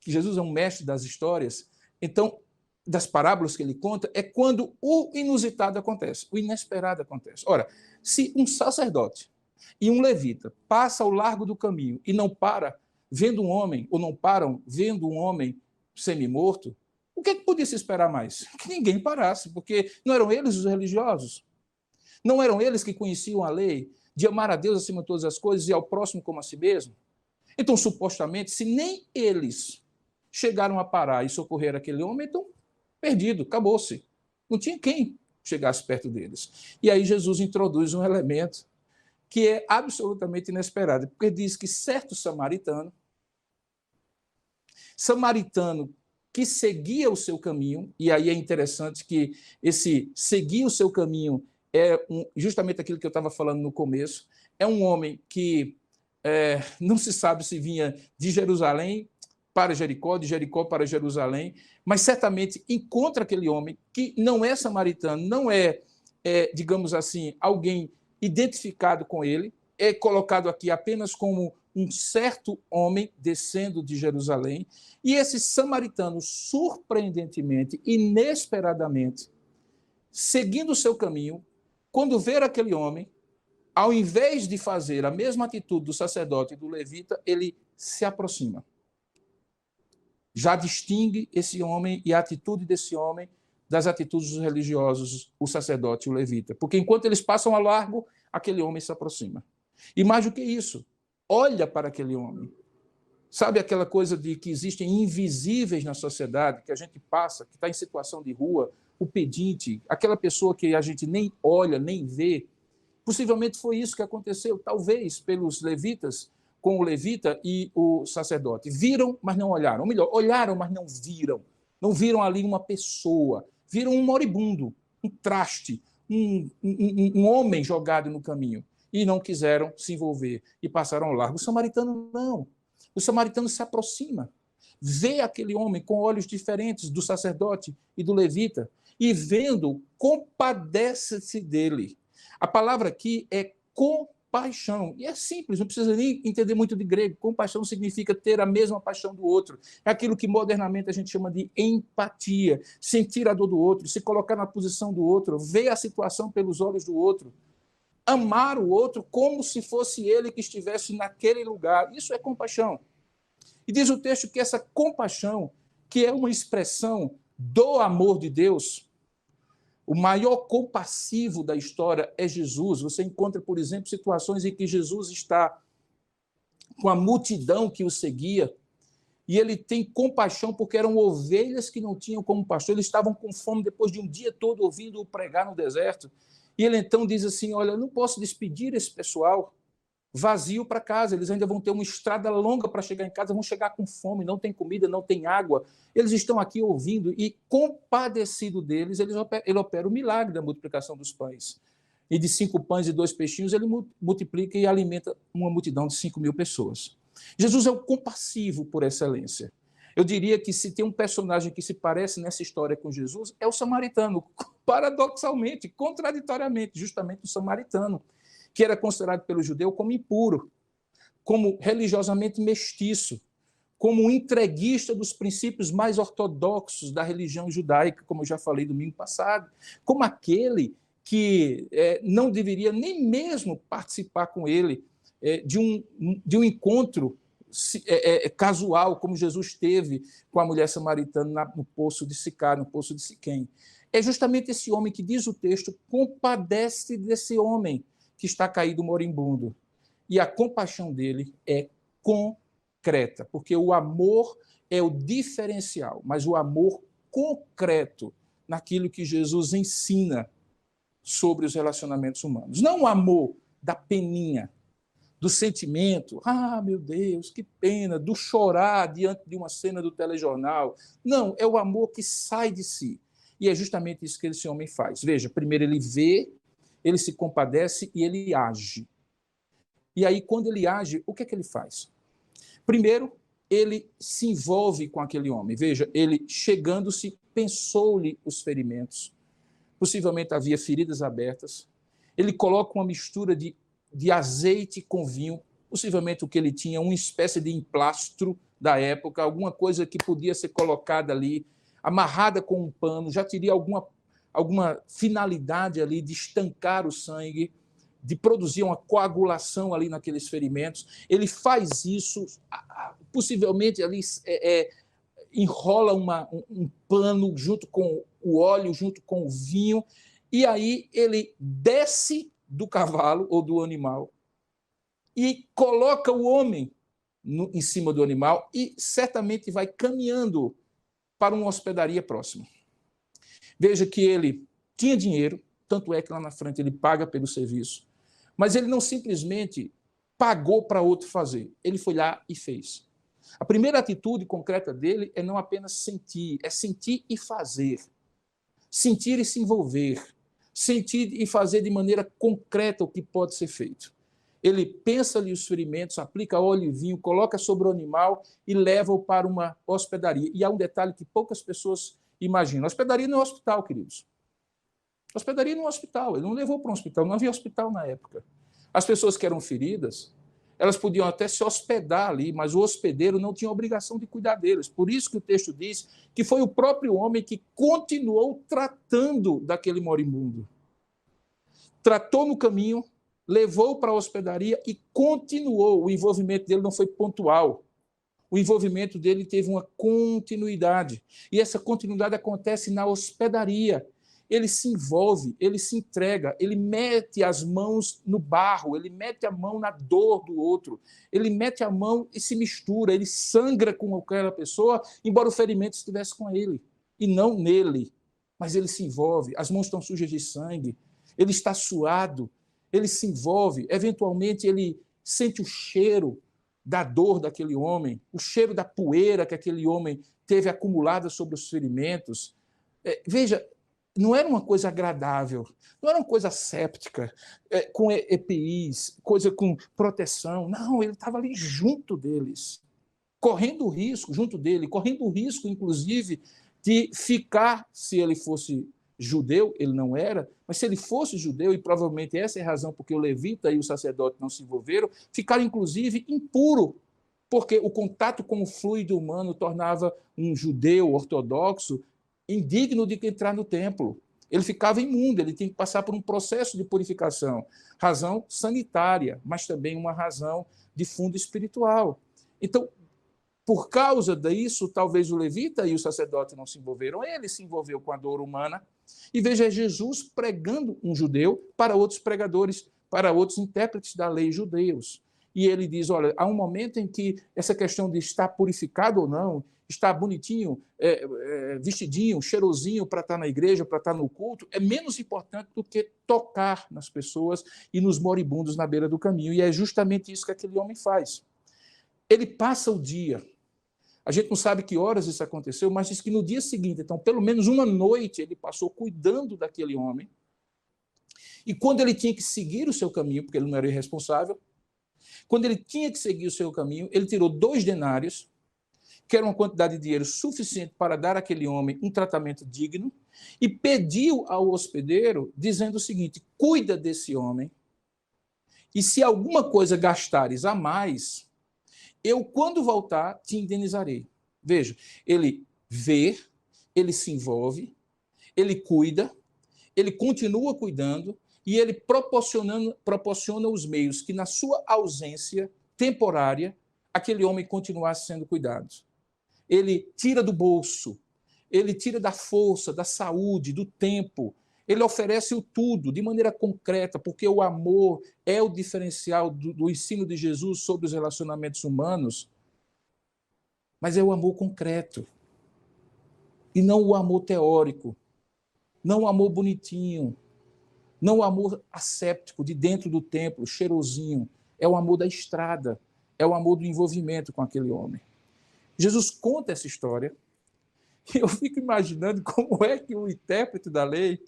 A: que Jesus é um mestre das histórias, então, das parábolas que ele conta, é quando o inusitado acontece, o inesperado acontece. Ora, se um sacerdote e um levita passam ao largo do caminho e não para vendo um homem, ou não param vendo um homem semi-morto, o que podia se esperar mais? Que ninguém parasse, porque não eram eles os religiosos? Não eram eles que conheciam a lei de amar a Deus acima de todas as coisas e ao próximo como a si mesmo? Então, supostamente, se nem eles chegaram a parar e socorrer aquele homem, então, perdido, acabou-se. Não tinha quem chegasse perto deles. E aí Jesus introduz um elemento que é absolutamente inesperado, porque diz que certo samaritano que seguia o seu caminho, e aí é interessante que esse seguir o seu caminho é justamente aquilo que eu estava falando no começo, é um homem que não se sabe se vinha de Jerusalém para Jericó, de Jericó para Jerusalém, mas certamente encontra aquele homem que não é samaritano, não digamos assim, alguém identificado com ele, é colocado aqui apenas como um certo homem descendo de Jerusalém, e esse samaritano, surpreendentemente, inesperadamente, seguindo o seu caminho, quando ver aquele homem, ao invés de fazer a mesma atitude do sacerdote e do levita, ele se aproxima. Já distingue esse homem e a atitude desse homem das atitudes dos religiosos, o sacerdote e o levita. Porque enquanto eles passam ao largo, aquele homem se aproxima. E mais do que isso, olha para aquele homem. Sabe aquela coisa de que existem invisíveis na sociedade, que a gente passa, que está em situação de rua, o pedinte, aquela pessoa que a gente nem olha, nem vê. Possivelmente foi isso que aconteceu, talvez, pelos levitas, com o levita e o sacerdote. Viram, mas não olharam. Ou melhor, olharam, mas não viram. Não viram ali uma pessoa. Viram um moribundo, um traste, um homem jogado no caminho. E não quiseram se envolver e passaram ao largo. O samaritano não. O samaritano se aproxima, vê aquele homem com olhos diferentes do sacerdote e do levita, e vendo, compadece-se dele. A palavra aqui é compaixão. E é simples, não precisa nem entender muito de grego. Compaixão significa ter a mesma paixão do outro. É aquilo que modernamente a gente chama de empatia. Sentir a dor do outro, se colocar na posição do outro, ver a situação pelos olhos do outro. Amar o outro como se fosse ele que estivesse naquele lugar. Isso é compaixão. E diz o texto que essa compaixão, que é uma expressão do amor de Deus, o maior compassivo da história é Jesus. Você encontra, por exemplo, situações em que Jesus está com a multidão que o seguia, e ele tem compaixão porque eram ovelhas que não tinham como pastor, eles estavam com fome depois de um dia todo ouvindo-o pregar no deserto. E ele então diz assim, olha, eu não posso despedir esse pessoal vazio para casa, eles ainda vão ter uma estrada longa para chegar em casa, vão chegar com fome, não tem comida, não tem água, eles estão aqui ouvindo, e compadecido deles, ele opera o milagre da multiplicação dos pães. E de 5 pães e 2 peixinhos, ele multiplica e alimenta uma multidão de 5.000 pessoas. Jesus é o compassivo por excelência. Eu diria que se tem um personagem que se parece nessa história com Jesus, é o samaritano, paradoxalmente, contraditoriamente, justamente o samaritano, que era considerado pelo judeu como impuro, como religiosamente mestiço, como um entreguista dos princípios mais ortodoxos da religião judaica, como eu já falei domingo passado, como aquele que não deveria nem mesmo participar com ele de um encontro casual, como Jesus teve com a mulher samaritana no poço de Sicá, no poço de Siquém. É justamente esse homem que, diz o texto, compadece desse homem que está caído moribundo. E a compaixão dele é concreta, porque o amor é o diferencial, mas o amor concreto naquilo que Jesus ensina sobre os relacionamentos humanos. Não o amor da peninha, do sentimento, meu Deus, que pena, do chorar diante de uma cena do telejornal. Não, é o amor que sai de si. E é justamente isso que esse homem faz. Veja, primeiro ele vê, ele se compadece e ele age. E aí, quando ele age, o que é que ele faz? Primeiro, ele se envolve com aquele homem. Veja, ele chegando-se, pensou-lhe os ferimentos. Possivelmente havia feridas abertas. Ele coloca uma mistura de azeite com vinho, possivelmente o que ele tinha, uma espécie de emplastro da época, alguma coisa que podia ser colocada ali, amarrada com um pano, já teria alguma finalidade ali de estancar o sangue, de produzir uma coagulação ali naqueles ferimentos. Ele faz isso, possivelmente ali enrola um pano junto com o óleo, junto com o vinho, e aí ele desce do cavalo ou do animal e coloca o homem em cima do animal e certamente vai caminhando para uma hospedaria próxima. Veja que ele tinha dinheiro, tanto é que lá na frente ele paga pelo serviço, mas ele não simplesmente pagou para outro fazer, ele foi lá e fez. A primeira atitude concreta dele é não apenas sentir, é sentir e fazer. Sentir e se envolver. Sentir e fazer de maneira concreta o que pode ser feito. Ele pensa-lhe os ferimentos, aplica óleo e vinho, coloca sobre o animal e leva-o para uma hospedaria. E há um detalhe que poucas pessoas imaginam. Hospedaria não é hospital, queridos. Hospedaria não é hospital. Ele não levou para um hospital, não havia hospital na época. As pessoas que eram feridas, elas podiam até se hospedar ali, mas o hospedeiro não tinha obrigação de cuidar deles. Por isso que o texto diz que foi o próprio homem que continuou tratando daquele moribundo. Tratou no caminho, levou para a hospedaria e continuou. O envolvimento dele não foi pontual. O envolvimento dele teve uma continuidade. E essa continuidade acontece na hospedaria. Ele se envolve, ele se entrega, ele mete as mãos no barro, ele mete a mão na dor do outro, ele mete a mão e se mistura, ele sangra com aquela pessoa, embora o ferimento estivesse com ele, e não nele. Mas ele se envolve, as mãos estão sujas de sangue, ele está suado, ele se envolve, eventualmente ele sente o cheiro da dor daquele homem, o cheiro da poeira que aquele homem teve acumulada sobre os ferimentos. Veja, não era uma coisa agradável, não era uma coisa séptica, com EPIs, coisa com proteção. Não, ele estava ali junto deles, correndo o risco, junto dele, correndo o risco, inclusive, de ficar, se ele fosse judeu, ele não era, mas se ele fosse judeu, e provavelmente essa é a razão porque o levita e o sacerdote não se envolveram, ficaram, inclusive, impuro, porque o contato com o fluido humano tornava um judeu ortodoxo indigno de entrar no templo. Ele ficava imundo, ele tinha que passar por um processo de purificação. Razão sanitária, mas também uma razão de fundo espiritual. Então, por causa disso, talvez o levita e o sacerdote não se envolveram. Ele se envolveu com a dor humana. E veja Jesus pregando um judeu para outros pregadores, para outros intérpretes da lei judeus. e ele diz, olha, há um momento em que essa questão de estar purificado ou não, estar bonitinho, vestidinho, cheirosinho para estar na igreja, para estar no culto, é menos importante do que tocar nas pessoas e nos moribundos na beira do caminho. E é justamente isso que aquele homem faz. Ele passa o dia. A gente não sabe que horas isso aconteceu, mas diz que no dia seguinte, então, pelo menos uma noite, ele passou cuidando daquele homem. E quando ele tinha que seguir o seu caminho, porque ele não era irresponsável, quando ele tinha que seguir o seu caminho, ele tirou 2 denários, que era uma quantidade de dinheiro suficiente para dar àquele homem um tratamento digno, e pediu ao hospedeiro, dizendo o seguinte, cuida desse homem, e se alguma coisa gastares a mais, eu, quando voltar, te indenizarei. Veja, ele vê, ele se envolve, ele cuida, ele continua cuidando, e ele proporciona os meios que, na sua ausência temporária, aquele homem continuasse sendo cuidado. Ele tira do bolso, ele tira da força, da saúde, do tempo, ele oferece o tudo de maneira concreta, porque o amor é o diferencial do ensino de Jesus sobre os relacionamentos humanos, mas é o amor concreto, e não o amor teórico, não o amor bonitinho, não o amor asséptico, de dentro do templo, cheirosinho, é o amor da estrada, é o amor do envolvimento com aquele homem. Jesus conta essa história, e eu fico imaginando como é que o intérprete da lei,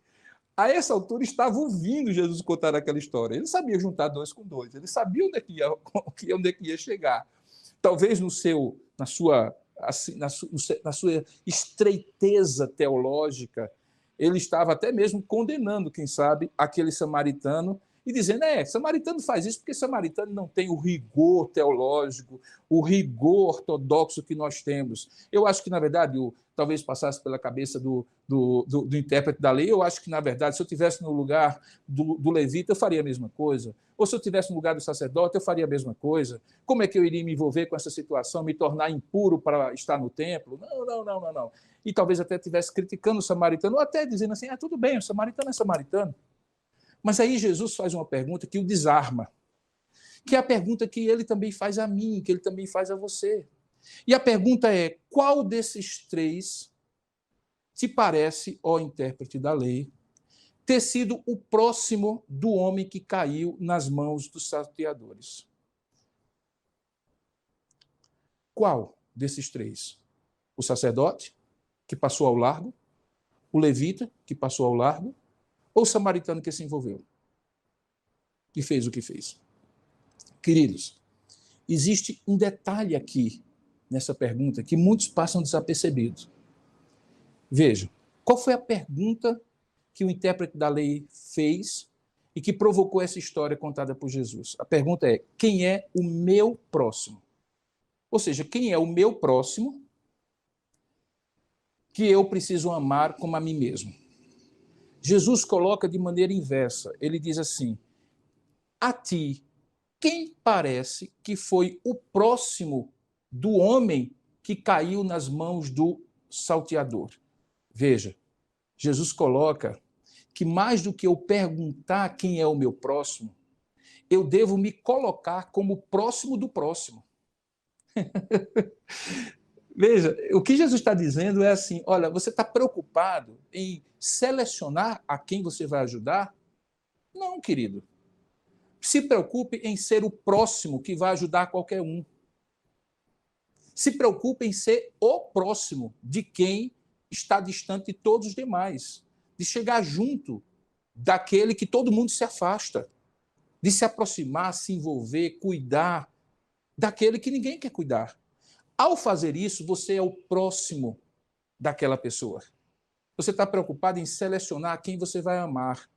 A: a essa altura, estava ouvindo Jesus contar aquela história. Ele sabia juntar 2 com 2, ele sabia onde é que ia chegar. Talvez na sua estreiteza teológica, ele estava até mesmo condenando, quem sabe, aquele samaritano, e dizendo, samaritano faz isso porque samaritano não tem o rigor teológico, o rigor ortodoxo que nós temos. Eu acho que, na verdade, talvez passasse pela cabeça do intérprete da lei, eu acho que, na verdade, se eu estivesse no lugar do levita, eu faria a mesma coisa. Ou se eu estivesse no lugar do sacerdote, eu faria a mesma coisa. Como é que eu iria me envolver com essa situação, me tornar impuro para estar no templo? Não. E talvez até estivesse criticando o samaritano, ou até dizendo assim, tudo bem, o samaritano é samaritano. Mas aí Jesus faz uma pergunta que o desarma, que é a pergunta que ele também faz a mim, que ele também faz a você. E a pergunta é, qual desses 3 te parece, ó intérprete da lei, ter sido o próximo do homem que caiu nas mãos dos salteadores? Qual desses 3? O sacerdote, que passou ao largo? O levita, que passou ao largo? Ou o samaritano que se envolveu e fez o que fez? Queridos, existe um detalhe aqui nessa pergunta que muitos passam desapercebidos. Vejam, qual foi a pergunta que o intérprete da lei fez e que provocou essa história contada por Jesus? A pergunta é, quem é o meu próximo? Ou seja, quem é o meu próximo que eu preciso amar como a mim mesmo? Jesus coloca de maneira inversa. Ele diz assim, a ti, quem parece que foi o próximo do homem que caiu nas mãos do salteador? Veja, Jesus coloca que mais do que eu perguntar quem é o meu próximo, eu devo me colocar como próximo do próximo. Veja, o que Jesus está dizendo é assim, olha, você está preocupado em selecionar a quem você vai ajudar? Não, querido. Se preocupe em ser o próximo que vai ajudar qualquer um. Se preocupe em ser o próximo de quem está distante de todos os demais. De chegar junto daquele que todo mundo se afasta. De se aproximar, se envolver, cuidar daquele que ninguém quer cuidar. Ao fazer isso, você é o próximo daquela pessoa. Você está preocupado em selecionar quem você vai amar.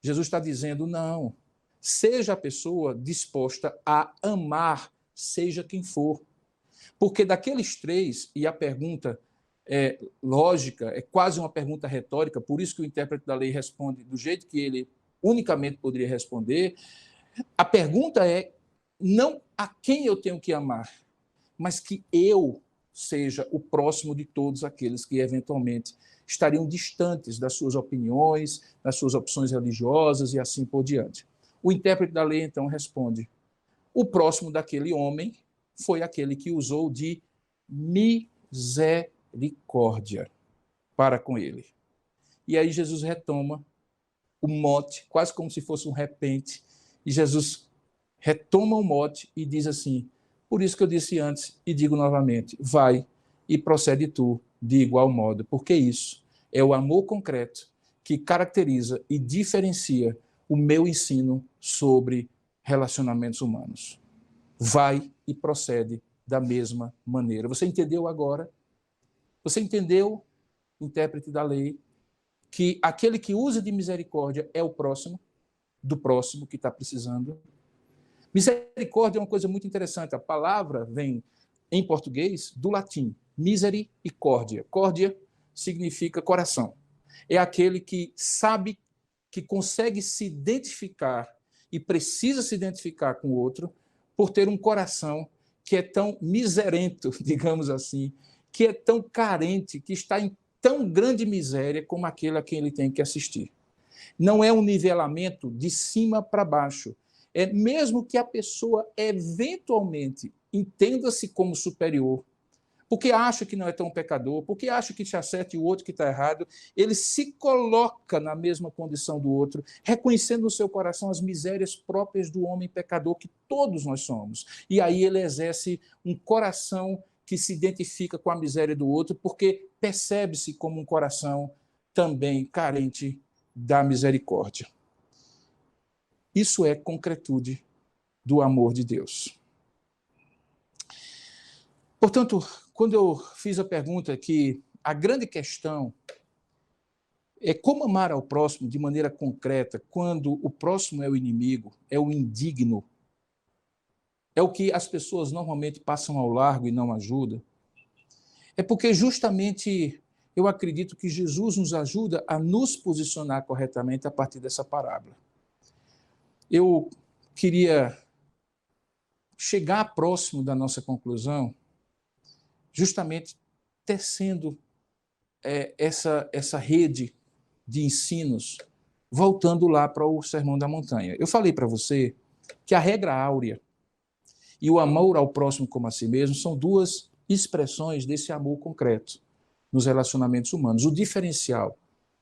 A: Jesus está dizendo, não. Seja a pessoa disposta a amar, seja quem for. Porque daqueles 3, e a pergunta é lógica, é quase uma pergunta retórica, por isso que o intérprete da lei responde do jeito que ele unicamente poderia responder, a pergunta é não a quem eu tenho que amar, mas que eu seja o próximo de todos aqueles que eventualmente estariam distantes das suas opiniões, das suas opções religiosas e assim por diante. O intérprete da lei, então, responde, O próximo daquele homem foi aquele que usou de misericórdia para com ele. E aí Jesus retoma o mote, quase como se fosse um repente, e Jesus retoma o mote e diz assim: por isso que eu disse antes e digo novamente, vai e procede tu de igual modo, porque isso é o amor concreto que caracteriza e diferencia o meu ensino sobre relacionamentos humanos. Vai e procede da mesma maneira. Você entendeu agora? Você entendeu, intérprete da lei, que aquele que usa de misericórdia é o próximo, do próximo que está precisando? Misericórdia é uma coisa muito interessante. A palavra vem, em português, do latim, misericórdia. Córdia significa coração. É aquele que sabe, que consegue se identificar e precisa se identificar com o outro por ter um coração que é tão miserento, digamos assim, que é tão carente, que está em tão grande miséria como aquele a quem ele tem que assistir. Não é um nivelamento de cima para baixo. É mesmo que a pessoa eventualmente entenda-se como superior, porque acha que não é tão pecador, porque acha que te acerta e o outro que está errado, ele se coloca na mesma condição do outro, reconhecendo no seu coração as misérias próprias do homem pecador que todos nós somos. E aí ele exerce um coração que se identifica com a miséria do outro, porque percebe-se como um coração também carente da misericórdia. Isso é concretude do amor de Deus. Portanto, quando eu fiz a pergunta que a grande questão é como amar ao próximo de maneira concreta, quando o próximo é o inimigo, é o indigno, é o que as pessoas normalmente passam ao largo e não ajudam, é porque justamente eu acredito que Jesus nos ajuda a nos posicionar corretamente a partir dessa parábola. Eu queria chegar próximo da nossa conclusão justamente tecendo essa rede de ensinos, voltando lá para o Sermão da Montanha. Eu falei para você que a regra áurea e o amor ao próximo como a si mesmo são duas expressões desse amor concreto nos relacionamentos humanos. O diferencial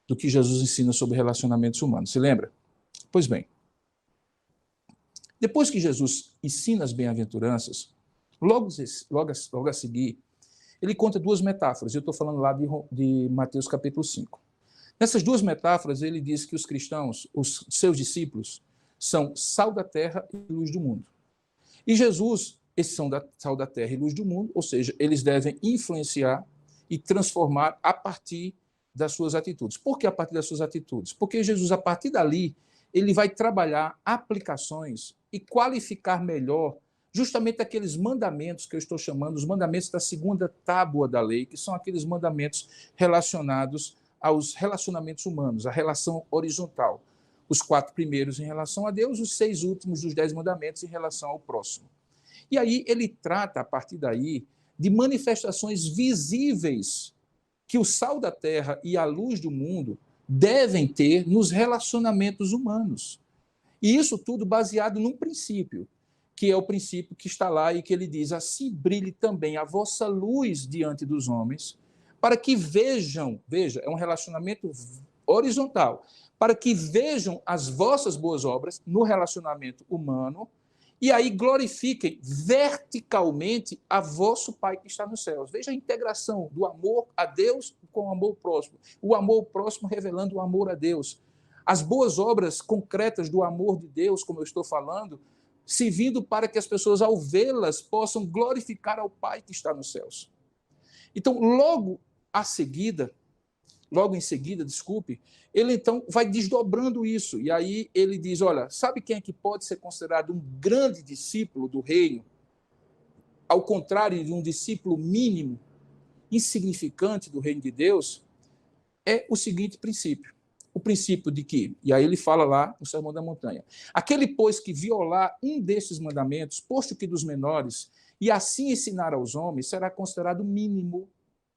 A: do que Jesus ensina sobre relacionamentos humanos. Se lembra? Pois bem, depois que Jesus ensina as bem-aventuranças, logo a seguir, ele conta duas metáforas. Eu estou falando lá de Mateus capítulo 5. Nessas duas metáforas, ele diz que os cristãos, os seus discípulos, são sal da terra e luz do mundo. E Jesus, esses são sal da terra e luz do mundo, ou seja, eles devem influenciar e transformar a partir das suas atitudes. Por que a partir das suas atitudes? Porque Jesus, a partir dali, ele vai trabalhar aplicações e qualificar melhor justamente aqueles mandamentos que eu estou chamando, os mandamentos da segunda tábua da lei, que são aqueles mandamentos relacionados aos relacionamentos humanos, a relação horizontal. Os 4 primeiros em relação a Deus, os 6 últimos dos 10 mandamentos em relação ao próximo. E aí ele trata, a partir daí, de manifestações visíveis que o sal da terra e a luz do mundo devem ter nos relacionamentos humanos. E isso tudo baseado num princípio, que é o princípio que está lá e que ele diz: assim brilhe também a vossa luz diante dos homens, para que vejam, veja, é um relacionamento horizontal, para que vejam as vossas boas obras no relacionamento humano e aí glorifiquem verticalmente a vosso Pai que está nos céus. Veja a integração do amor a Deus com o amor próximo. O amor próximo revelando o amor a Deus. As boas obras concretas do amor de Deus, como eu estou falando, servindo para que as pessoas, ao vê-las, possam glorificar ao Pai que está nos céus. Então, logo em seguida, ele então vai desdobrando isso. E aí ele diz, olha, sabe quem é que pode ser considerado um grande discípulo do reino? Ao contrário de um discípulo mínimo, insignificante do reino de Deus, é o seguinte princípio. O princípio de que, e aí ele fala lá no Sermão da Montanha, aquele, pois, que violar um desses mandamentos, posto que dos menores, e assim ensinar aos homens, será considerado mínimo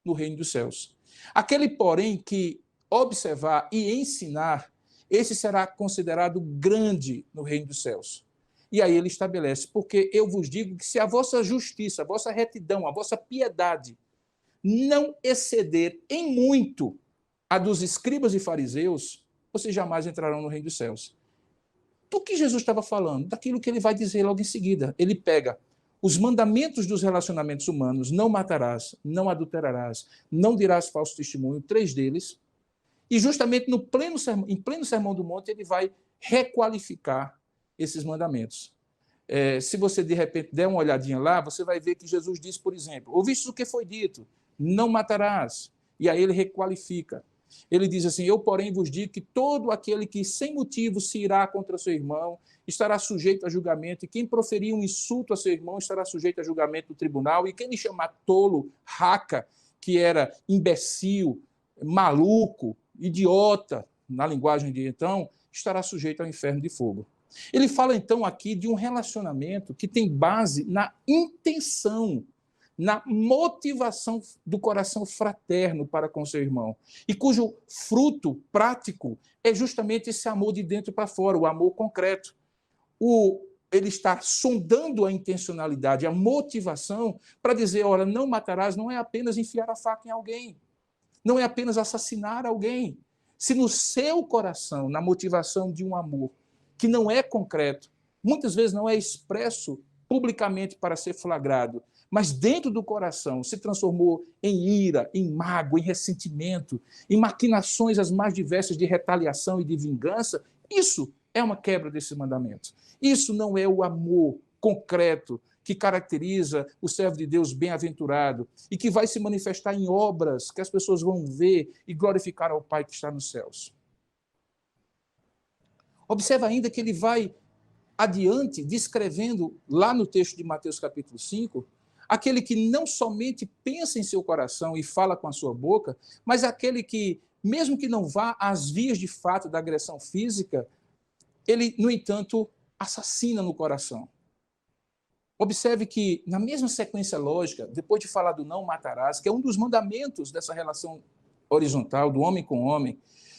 A: no reino dos céus. Aquele, porém, que observar e ensinar, esse será considerado grande no reino dos céus. E aí ele estabelece, porque eu vos digo que se a vossa justiça, a vossa retidão, a vossa piedade não exceder em muito a dos escribas e fariseus, vocês jamais entrarão no reino dos céus. Do que Jesus estava falando? Daquilo que ele vai dizer logo em seguida. Ele pega os mandamentos dos relacionamentos humanos, não matarás, não adulterarás, não dirás falso testemunho, 3 deles, e justamente em pleno Sermão do Monte ele vai requalificar esses mandamentos. Se você, de repente, der uma olhadinha lá, você vai ver que Jesus disse, por exemplo, ouviste o que foi dito, não matarás. E aí ele requalifica. Ele diz assim, eu, porém, vos digo que todo aquele que sem motivo se irá contra seu irmão estará sujeito a julgamento, e quem proferir um insulto a seu irmão estará sujeito a julgamento do tribunal, e quem lhe chamar tolo, raca, que era imbecil, maluco, idiota, na linguagem de então, estará sujeito ao inferno de fogo. Ele fala, então, aqui de um relacionamento que tem base na intenção, na motivação do coração fraterno para com seu irmão, e cujo fruto prático é justamente esse amor de dentro para fora, o amor concreto. Ele está sondando a intencionalidade, a motivação, para dizer, olha, não matarás, não é apenas enfiar a faca em alguém, não é apenas assassinar alguém. Se no seu coração, na motivação de um amor que não é concreto, muitas vezes não é expresso publicamente para ser flagrado, mas dentro do coração se transformou em ira, em mágoa, em ressentimento, em maquinações as mais diversas de retaliação e de vingança, isso é uma quebra desse mandamento. Isso não é o amor concreto que caracteriza o servo de Deus bem-aventurado e que vai se manifestar em obras que as pessoas vão ver e glorificar ao Pai que está nos céus. Observa ainda que ele vai adiante, descrevendo lá no texto de Mateus capítulo 5, aquele que não somente pensa em seu coração e fala com a sua boca, mas aquele que, mesmo que não vá às vias de fato da agressão física, ele, no entanto, assassina no coração. Observe que, na mesma sequência lógica, depois de falar do não matarás, que é um dos mandamentos dessa relação horizontal, do homem com homem,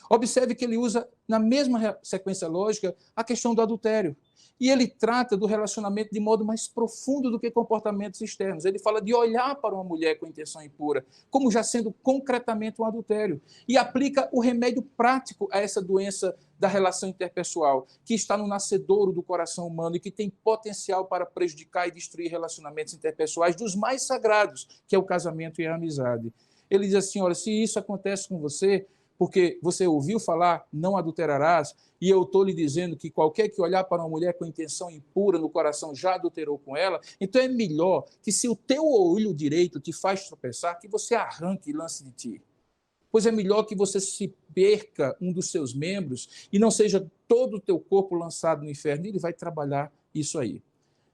A: observe que ele usa, na mesma sequência lógica, a questão do adultério. E ele trata do relacionamento de modo mais profundo do que comportamentos externos. Ele fala de olhar para uma mulher com intenção impura, como já sendo concretamente um adultério. E aplica o remédio prático a essa doença da relação interpessoal, que está no nascedouro do coração humano e que tem potencial para prejudicar e destruir relacionamentos interpessoais dos mais sagrados, que é o casamento e a amizade. Ele diz assim, olha, se isso acontece com você, porque você ouviu falar, não adulterarás, e eu estou lhe dizendo que qualquer que olhar para uma mulher com intenção impura no coração já adulterou com ela, então é melhor que se o teu olho direito te faz tropeçar, que você arranque e lance de ti. Pois é melhor que você se perca um dos seus membros e não seja todo o teu corpo lançado no inferno. Ele vai trabalhar isso aí.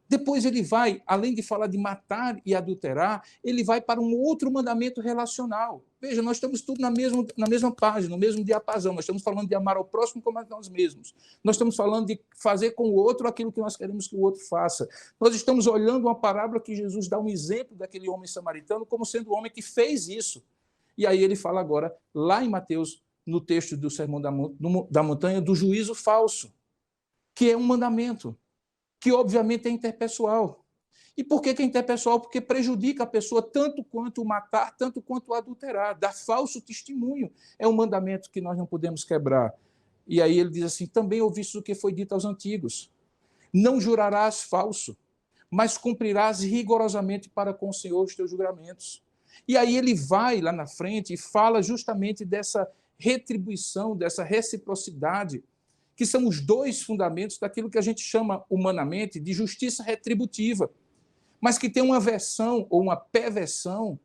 A: Depois ele vai, além de falar de matar e adulterar, ele vai para um outro mandamento relacional. Veja, nós estamos tudo na mesma página, no mesmo diapasão. Nós estamos falando de amar ao próximo como a nós mesmos. Nós estamos falando de fazer com o outro aquilo que nós queremos que o outro faça. Nós estamos olhando uma parábola que Jesus dá um exemplo daquele homem samaritano como sendo o homem que fez isso. E aí ele fala agora, lá em Mateus, no texto do Sermão da Montanha, do juízo falso, que é um mandamento, que obviamente é interpessoal. E por que é interpessoal? Porque prejudica a pessoa tanto quanto o matar, tanto quanto o adulterar, dar falso testemunho. É um mandamento que nós não podemos quebrar. E aí ele diz assim, também ouviste o que foi dito aos antigos. Não jurarás falso, mas cumprirás rigorosamente para com o Senhor os teus juramentos. E aí ele vai lá na frente e fala justamente dessa retribuição, dessa reciprocidade, que são os dois fundamentos daquilo que a gente chama humanamente de justiça retributiva, mas que tem uma versão ou uma perversão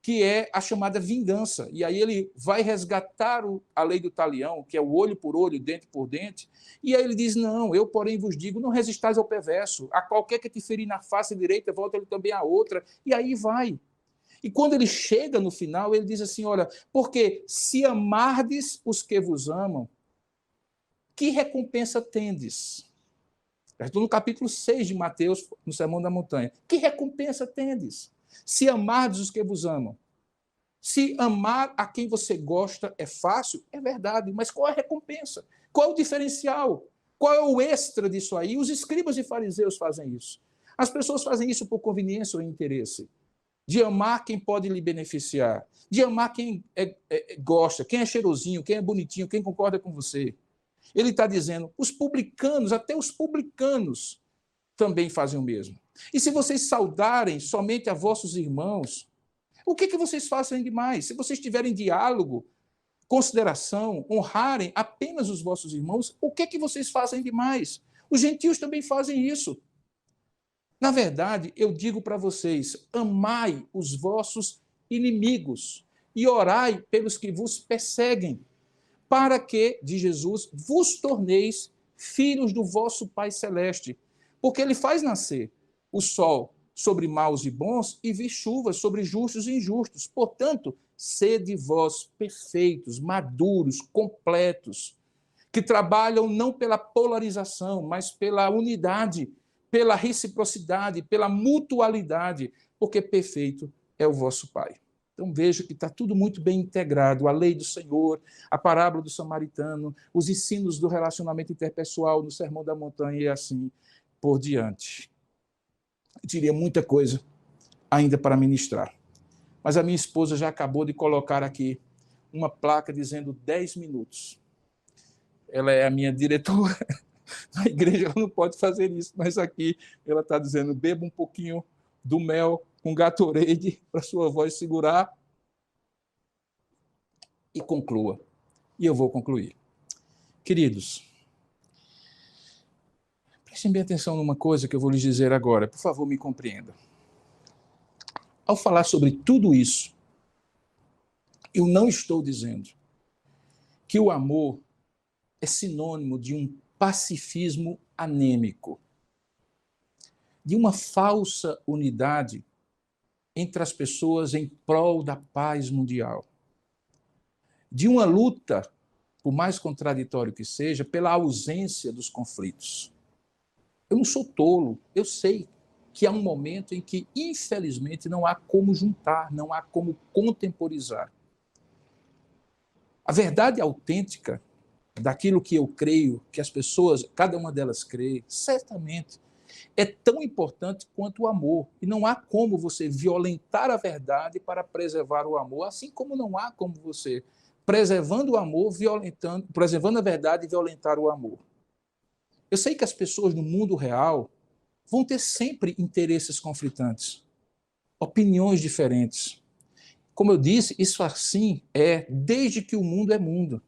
A: que é a chamada vingança. E aí ele vai resgatar a lei do talião, que é o olho por olho, dente por dente, e aí ele diz, não, eu porém vos digo, não resistais ao perverso, a qualquer que te ferir na face direita, volta-lhe também a outra, e aí vai. E quando ele chega no final, ele diz assim, olha, porque se amardes os que vos amam, que recompensa tendes? Estou no capítulo 6 de Mateus, no Sermão da Montanha. Que recompensa tendes? Se amardes os que vos amam. Se amar a quem você gosta é fácil, é verdade, mas qual é a recompensa? Qual é o diferencial? Qual é o extra disso aí? Os escribas e fariseus fazem isso. As pessoas fazem isso por conveniência ou interesse. De amar quem pode lhe beneficiar. De amar quem gosta, quem é cheirosinho, quem é bonitinho, quem concorda com você. Ele está dizendo, os publicanos, até os publicanos, também fazem o mesmo. E se vocês saudarem somente a vossos irmãos, o que vocês fazem demais? Se vocês tiverem diálogo, consideração, honrarem apenas os vossos irmãos, o que vocês fazem demais? Os gentios também fazem isso. Na verdade, eu digo para vocês, amai os vossos inimigos e orai pelos que vos perseguem, para que, diz Jesus, vos torneis filhos do vosso Pai Celeste, porque ele faz nascer o sol sobre maus e bons e vir chuvas sobre justos e injustos. Portanto, sede vós perfeitos, maduros, completos, que trabalham não pela polarização, mas pela unidade, pela reciprocidade, pela mutualidade, porque perfeito é o vosso Pai. Então veja que está tudo muito bem integrado, a lei do Senhor, a parábola do samaritano, os ensinos do relacionamento interpessoal no Sermão da Montanha e assim por diante. Eu teria muita coisa ainda para ministrar, mas a minha esposa já acabou de colocar aqui uma placa dizendo 10 minutos. Ela é a minha diretora, na igreja ela não pode fazer isso, mas aqui ela está dizendo, beba um pouquinho do mel com Gatorade para sua voz segurar e conclua. E eu vou concluir. Queridos, prestem bem atenção numa coisa que eu vou lhes dizer agora. Por favor, me compreendam. Ao falar sobre tudo isso, eu não estou dizendo que o amor é sinônimo de um pacifismo anêmico, de uma falsa unidade entre as pessoas em prol da paz mundial, de uma luta, por mais contraditório que seja, pela ausência dos conflitos. Eu não sou tolo, eu sei que há um momento em que, infelizmente, não há como juntar, não há como contemporizar. A verdade autêntica daquilo que eu creio, que as pessoas, cada uma delas crê, certamente é tão importante quanto o amor. E não há como você violentar a verdade para preservar o amor, assim como não há como você, preservando o amor, preservando a verdade e violentar o amor. Eu sei que as pessoas no mundo real vão ter sempre interesses conflitantes, opiniões diferentes. Como eu disse, isso assim é desde que o mundo é mundo.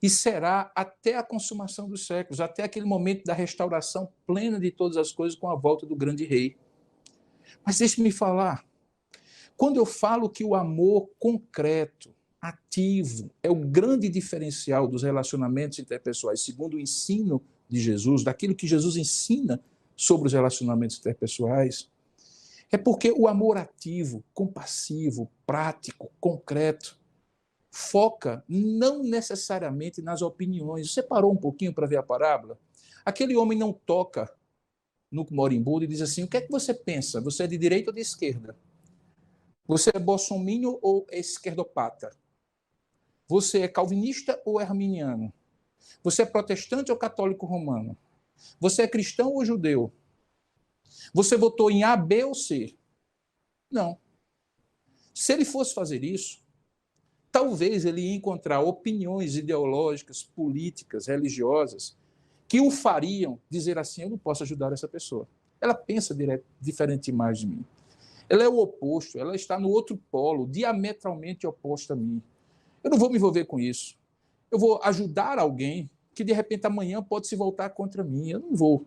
A: E será até a consumação dos séculos, até aquele momento da restauração plena de todas as coisas com a volta do grande rei. Mas deixe-me falar, quando eu falo que o amor concreto, ativo, é o grande diferencial dos relacionamentos interpessoais, segundo o ensino de Jesus, daquilo que Jesus ensina sobre os relacionamentos interpessoais, é porque o amor ativo, compassivo, prático, concreto, foca não necessariamente nas opiniões. Você parou um pouquinho para ver a parábola? Aquele homem não toca no moribundo e diz assim, o que é que você pensa? Você é de direita ou de esquerda? Você é bolsominion ou é esquerdopata? Você é calvinista ou é arminiano? Você é protestante ou católico romano? Você é cristão ou judeu? Você votou em A, B ou C? Não. Se ele fosse fazer isso, talvez ele ia encontrar opiniões ideológicas, políticas, religiosas, que o fariam dizer assim, eu não posso ajudar essa pessoa. Ela pensa diferente mais de mim. Ela é o oposto, ela está no outro polo, diametralmente oposto a mim. Eu não vou me envolver com isso. Eu vou ajudar alguém que, de repente, amanhã pode se voltar contra mim. Eu não vou.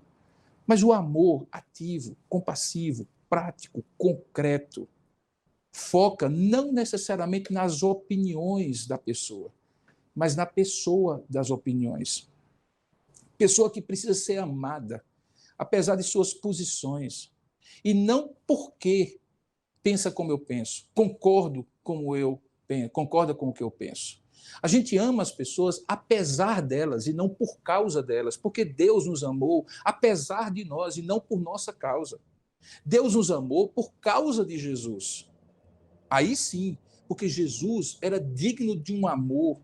A: Mas o amor ativo, compassivo, prático, concreto, foca não necessariamente nas opiniões da pessoa, mas na pessoa das opiniões. Pessoa que precisa ser amada, apesar de suas posições. E não porque pensa como eu penso, concorda com o que eu penso. A gente ama as pessoas apesar delas e não por causa delas, porque Deus nos amou apesar de nós e não por nossa causa. Deus nos amou por causa de Jesus. Aí sim, porque Jesus era digno de um amor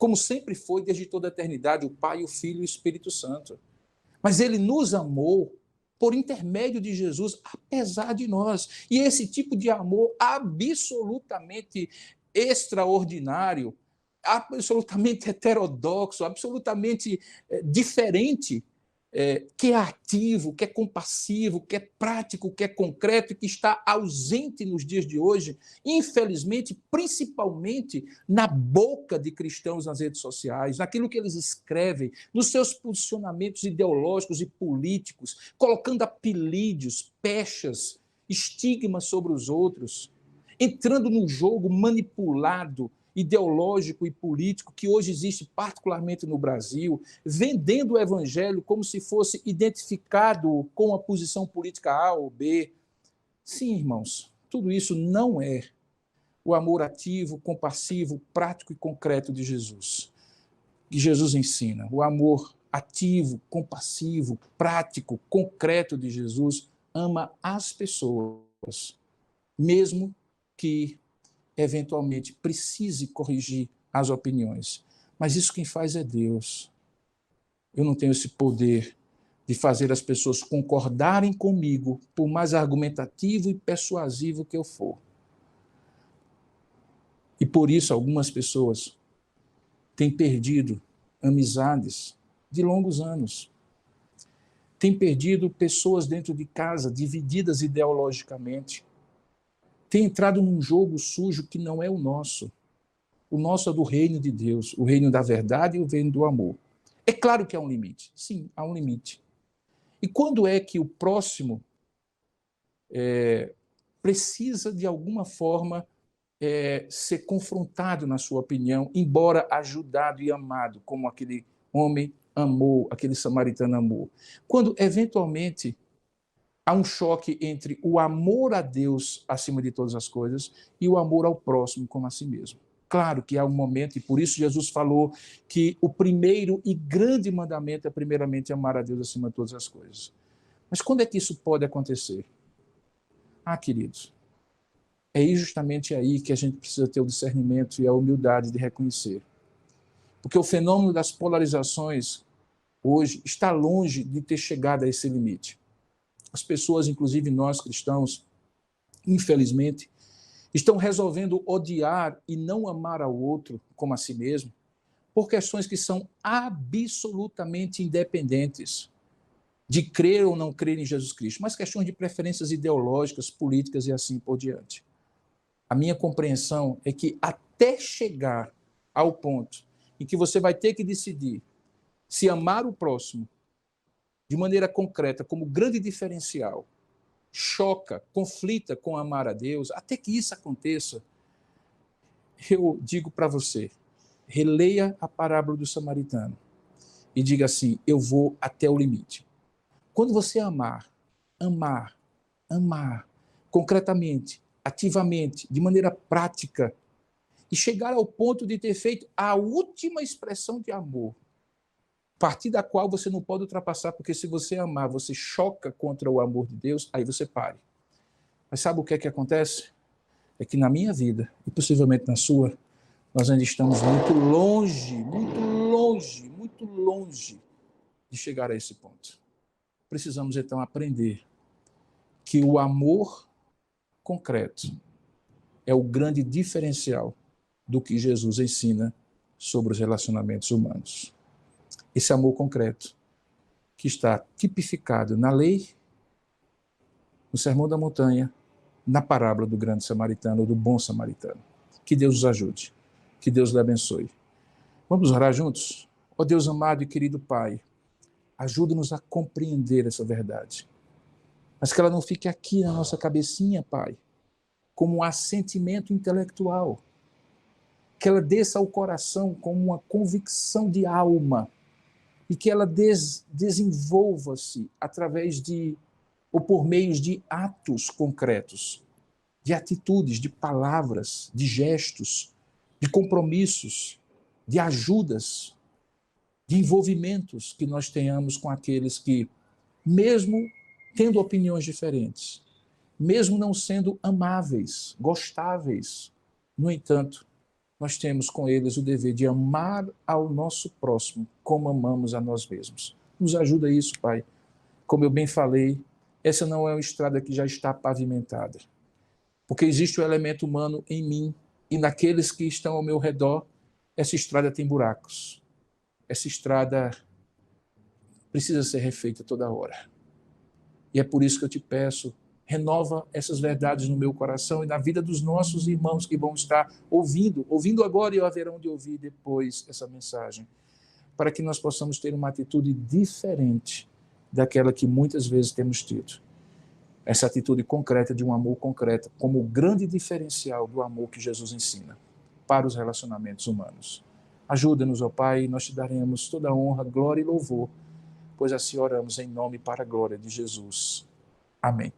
A: como sempre foi desde toda a eternidade, o Pai, o Filho e o Espírito Santo. Mas ele nos amou por intermédio de Jesus, apesar de nós. E esse tipo de amor absolutamente extraordinário, absolutamente heterodoxo, absolutamente diferente, que é ativo, que é compassivo, que é prático, que é concreto e que está ausente nos dias de hoje, infelizmente, principalmente na boca de cristãos nas redes sociais, naquilo que eles escrevem, nos seus posicionamentos ideológicos e políticos, colocando apelídios, pechas, estigmas sobre os outros, entrando num jogo manipulado, ideológico e político que hoje existe particularmente no Brasil, vendendo o evangelho como se fosse identificado com a posição política A ou B. Sim, irmãos, tudo isso não é o amor ativo, compassivo, prático e concreto de Jesus, que Jesus ensina. O amor ativo, compassivo, prático, concreto de Jesus ama as pessoas, mesmo que eventualmente precise corrigir as opiniões. Mas isso quem faz é Deus. Eu não tenho esse poder de fazer as pessoas concordarem comigo, por mais argumentativo e persuasivo que eu for. E por isso algumas pessoas têm perdido amizades de longos anos. Têm perdido pessoas dentro de casa, divididas ideologicamente. Têm entrado num jogo sujo que não é o nosso. O nosso é do reino de Deus, o reino da verdade e o reino do amor. É claro que há um limite. Sim, há um limite. E quando é que o próximo precisa, de alguma forma, ser confrontado na sua opinião, embora ajudado e amado, como aquele homem amou, aquele samaritano amou? Quando, eventualmente, há um choque entre o amor a Deus acima de todas as coisas e o amor ao próximo como a si mesmo. Claro que há um momento, e por isso Jesus falou que o primeiro e grande mandamento é primeiramente amar a Deus acima de todas as coisas. Mas quando é que isso pode acontecer? Queridos, é justamente aí que a gente precisa ter o discernimento e a humildade de reconhecer. Porque o fenômeno das polarizações hoje está longe de ter chegado a esse limite. As pessoas, inclusive nós cristãos, infelizmente, estão resolvendo odiar e não amar ao outro como a si mesmo por questões que são absolutamente independentes de crer ou não crer em Jesus Cristo, mas questões de preferências ideológicas, políticas e assim por diante. A minha compreensão é que até chegar ao ponto em que você vai ter que decidir se amar o próximo de maneira concreta, como grande diferencial, choca, conflita com amar a Deus, até que isso aconteça, eu digo para você, releia a parábola do samaritano e diga assim: eu vou até o limite. Quando você amar, concretamente, ativamente, de maneira prática, e chegar ao ponto de ter feito a última expressão de amor, a partir da qual você não pode ultrapassar, porque se você amar, você choca contra o amor de Deus, aí você pare. Mas sabe o que é que acontece? É que na minha vida, e possivelmente na sua, nós ainda estamos muito longe, muito longe de chegar a esse ponto. Precisamos então aprender que o amor concreto é o grande diferencial do que Jesus ensina sobre os relacionamentos humanos. Esse amor concreto que está tipificado na lei, no Sermão da Montanha, na parábola do grande samaritano, ou do bom samaritano. Que Deus nos ajude, que Deus lhe abençoe. Vamos orar juntos? Ó Deus amado e querido Pai, ajuda-nos a compreender essa verdade, mas que ela não fique aqui na nossa cabecinha, Pai, como um assentimento intelectual, que ela desça ao coração como uma convicção de alma e que ela desenvolva-se através de, ou por meios de atos concretos, de atitudes, de palavras, de gestos, de compromissos, de ajudas, de envolvimentos que nós tenhamos com aqueles que, mesmo tendo opiniões diferentes, mesmo não sendo amáveis, gostáveis, no entanto, nós temos com eles o dever de amar ao nosso próximo como amamos a nós mesmos. Nos ajuda isso, Pai. Como eu bem falei, essa não é uma estrada que já está pavimentada, porque existe o elemento humano em mim e naqueles que estão ao meu redor. Essa estrada tem buracos. Essa estrada precisa ser refeita toda hora. E é por isso que eu te peço, renova essas verdades no meu coração e na vida dos nossos irmãos que vão estar ouvindo agora e haverão de ouvir depois essa mensagem, para que nós possamos ter uma atitude diferente daquela que muitas vezes temos tido. Essa atitude concreta de um amor concreto, como o grande diferencial do amor que Jesus ensina para os relacionamentos humanos. Ajuda-nos, ó Pai, e nós te daremos toda a honra, glória e louvor, pois assim oramos em nome e para a glória de Jesus. Amém.